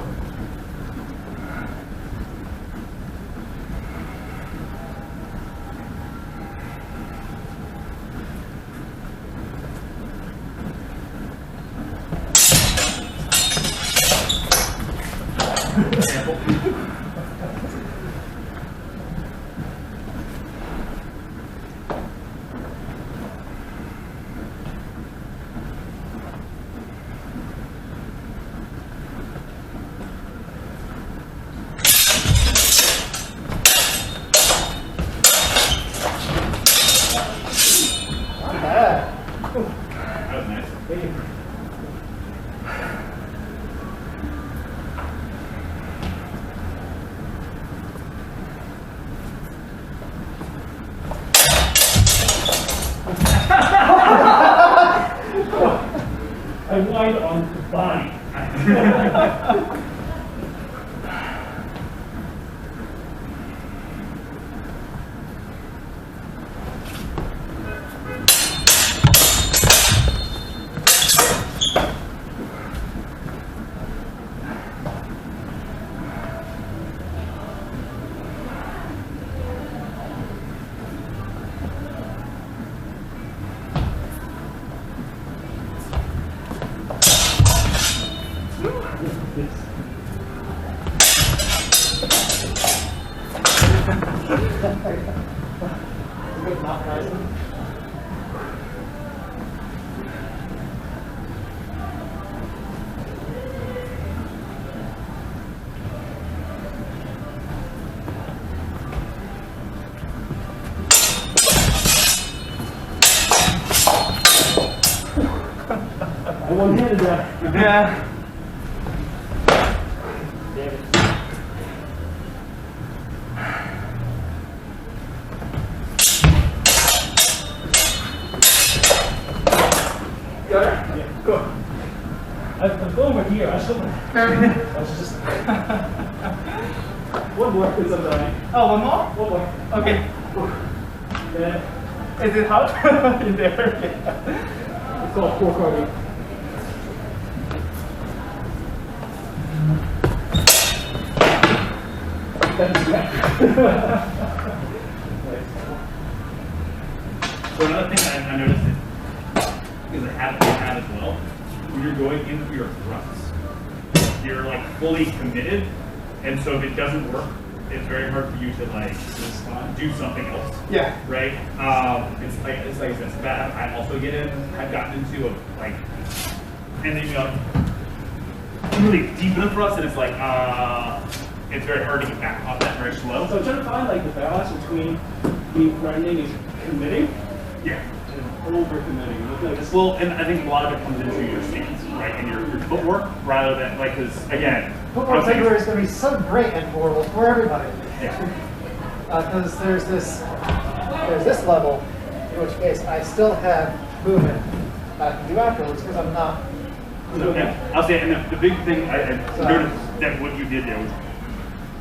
Not bad. That was nice. Thank you. I wind on the body. Good knock, guys. I one-handed that. Yeah. Damn it. Got it? Yeah, go. I'm going with here. I was just. One more, please. I'm dying. Oh, one more? One more. Okay. Yeah. Is it hot in there? Yeah. It's all 4 That's So another thing I noticed is a habit you have as well. When you're going in for your thrusts, you're like fully committed And so if it doesn't work, it's very hard for you to like do something else. Yeah. Right? It's like I said, it's bad. I also I've gotten into ending up really deep in the thrust, and it's like it's very hard to get back off that very slow. So I'm trying to find like the balance between befriending and committing Yeah. and over committing. Like this, Well, and I think a lot of it comes into your stance, right, and your footwork, rather than like, because again, Football takeaway is going to be so great and portable for everybody. yeah, Because there's this level, in which case I still have movement I can do afterwards because I'm not. so, yeah, I'll say, and the big thing I noticed that what you did there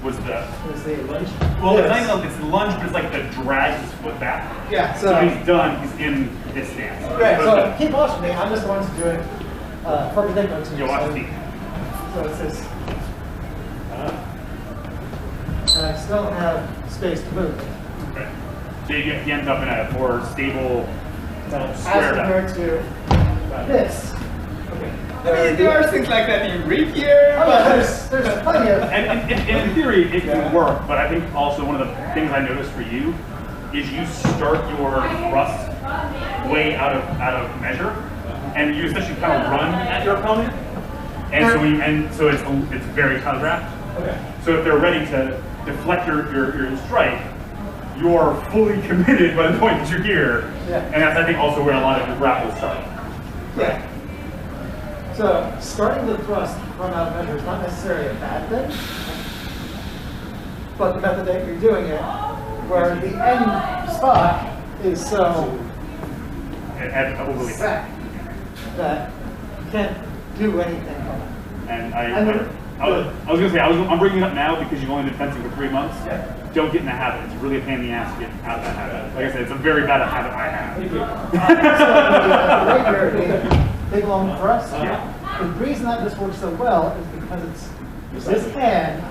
was the Is the lunge? well, Yes. it's not even, it's the lunge, but it's like the drag his foot back. Yeah. So he's done. He's in this stance. Right, so keep watching me. I'm just going to do it perpendicular to you. You'll watch me. So it's this. And I still have space to move. Right. So you end up in a more stable, As squared up. compared to this. I mean, there are things like that in rapier, Oh, but there's plenty of. And in theory, it can work, but I think also one of the things I noticed for you is you start your thrust way out of measure, and you essentially kind of run at your opponent, and so it's very telegraphed. okay. So if they're ready to deflect your strike, you're fully committed by the point that you're here, Yeah. and that's I think also where a lot of your grapples start. Yeah. So starting the thrust from out of measure is not necessarily a bad thing, but the method that you're doing it, where the end spot is so And overly set that you can't do anything from it. And And I was gonna say I'm bringing it up now because you've only been fencing for 3 months. Yeah. Don't get in the habit. It's really a pain in the ass to get out of that habit. Like I said, it's a very bad habit I have. Thank you. So the big long thrust. Yeah. The reason that this works so well is because it's this hand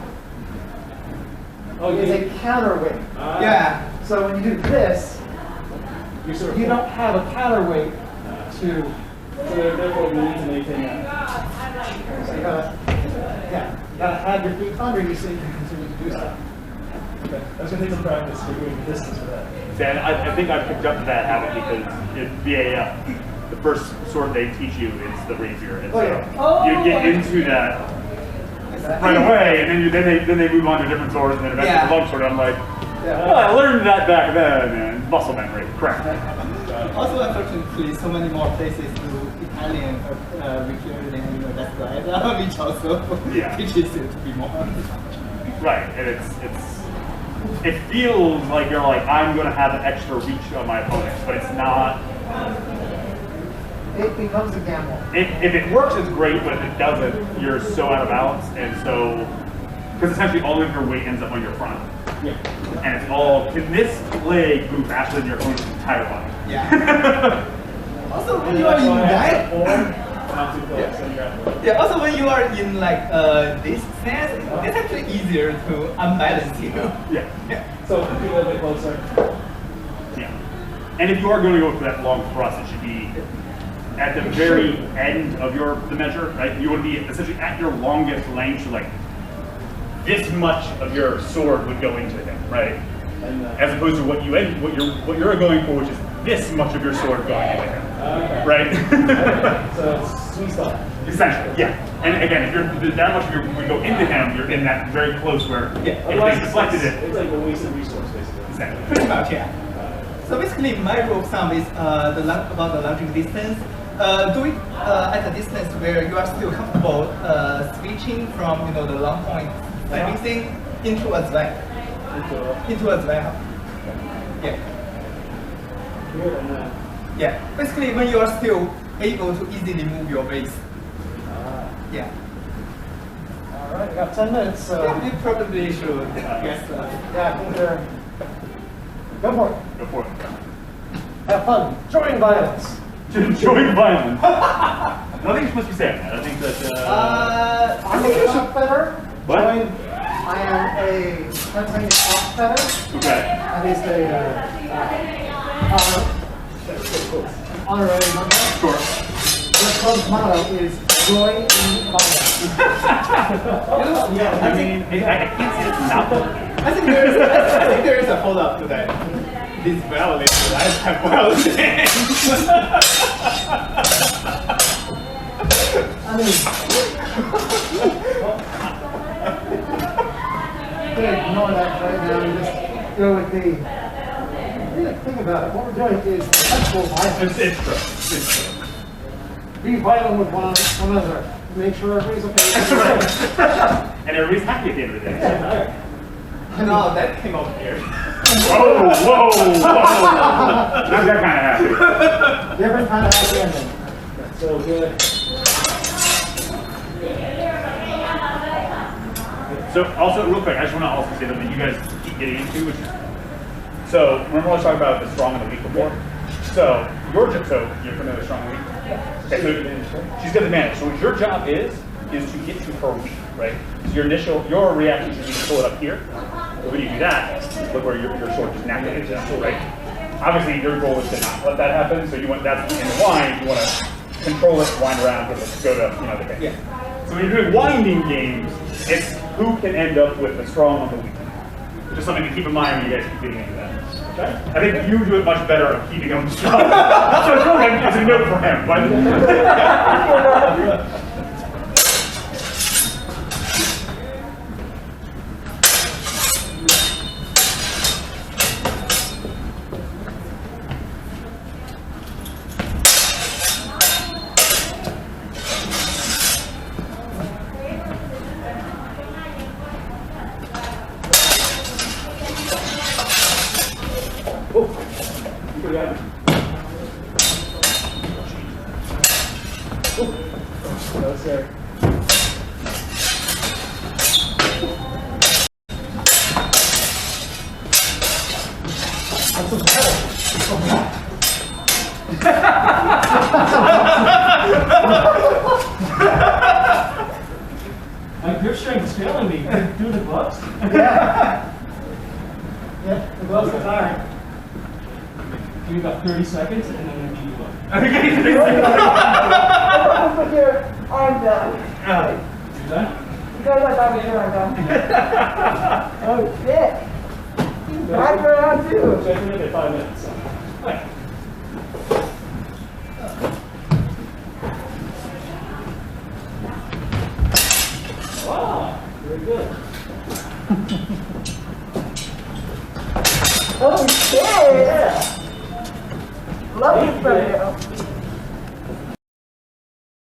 is a counterweight. yeah. So when you do this, You sort of you don't have a counterweight to. So therefore we need to maintain that. So you gotta have your feet under you so you can continue to do stuff. Okay. I was gonna take some practice for doing distance for that. And I think I picked up that habit because in VAF, the first sword they teach you is the rapier, and so you get into that right away, and then they move on to different swords, and then eventually Yeah. the long sword. I'm like, Yeah. well, I learned that back then, and muscle memory, correct? Also, unfortunately, so many more places do Italian rapier than that's right, which also Yeah. teaches it to be more. Right, and it feels like you're like, I'm going to have an extra reach on my opponents, but it's not. It becomes a gamble. If it works, it's great, but if it doesn't, you're so out of balance, and so, because essentially all of your weight ends up on your front. Yeah. And it's all, can this leg move faster than your opponent's entire body? Yeah. Also, when you are in that, Not too close. And you're out. yeah. Also, when you are in like this stance, it's actually easier to unbalance you. Yeah. So be a little bit closer. Yeah. And if you are going to go for that long thrust, it should be at the very end of the measure, right? You want to be essentially at your longest length, so like this much of your sword would go into him, right? And, As opposed to what you're going for, which is this much of your sword going into him, okay. right? So it's sweet spot. Essentially, yeah. And again, if that much of your would go into him, you're in that very close where if Otherwise, they deflected it's like a wasted resource, basically. exactly. Pretty much, yeah. So basically, my rule of thumb is about the lunging distance. Do it at a distance where you are still comfortable switching from the long point stabbing thing into a zwang. Into a zwang. Yeah. Here and then. Yeah. Basically, when you are still able to easily move your base. Yeah. All right, we got 10 minutes, so Yeah, you probably should guess that. yeah, I think they're. Go for it. Go for it. Have fun. Join violence. Join violence. Nothing's supposed to be saying that. I think that. I'm a top fetter. What? Join. I am a Pennsylvania top fetter. Okay. That is a honorary member. Sure. The club's motto is joy in combat. I mean, I can't see it's not working. I think there is a follow-up to that. This violence, lifetime violence. I mean, you can ignore that right now and just go with the. Think about it. What we're doing is sexual violence. It's true. It's true. Be violent with one another. Make sure everybody's okay. And everybody's happy at the end of the day. No, that came over here. Whoa, whoa, whoa. Not that kind of happy. Different kind of happy ending. That's so good. So also, real quick, I just want to also say that you guys keep getting into, which is, so remember I was talking about the strong and the weak before? So you're familiar with strong and weak? Okay, so she's got the advantage. So what your job is to get to her weak, right? So your reaction should be to pull it up here. But when you do that, look where your sword just naturally is down, right? Obviously, your goal is to not let that happen. So you want that's in the wind. You want to control it, wind around, go to the game. Yeah. So when you're doing winding games, it's who can end up with the strong on the weak. Just something to keep in mind when you guys keep getting into that. Okay? I think you do it much better of keeping him strong. So it's really it's a note for him. But No, sir. My grip strength is failing me. Do the gloves? Yeah. Yep, the gloves are tiring. Give me about 30 seconds and then we'll beat you up. Over here, I'm done. You done? You guys are done with here, I'm done. Oh shit. Back around too. So I can make 5 minutes. So. Right. Wow, very good. Oh shit. Yeah. Love this from you.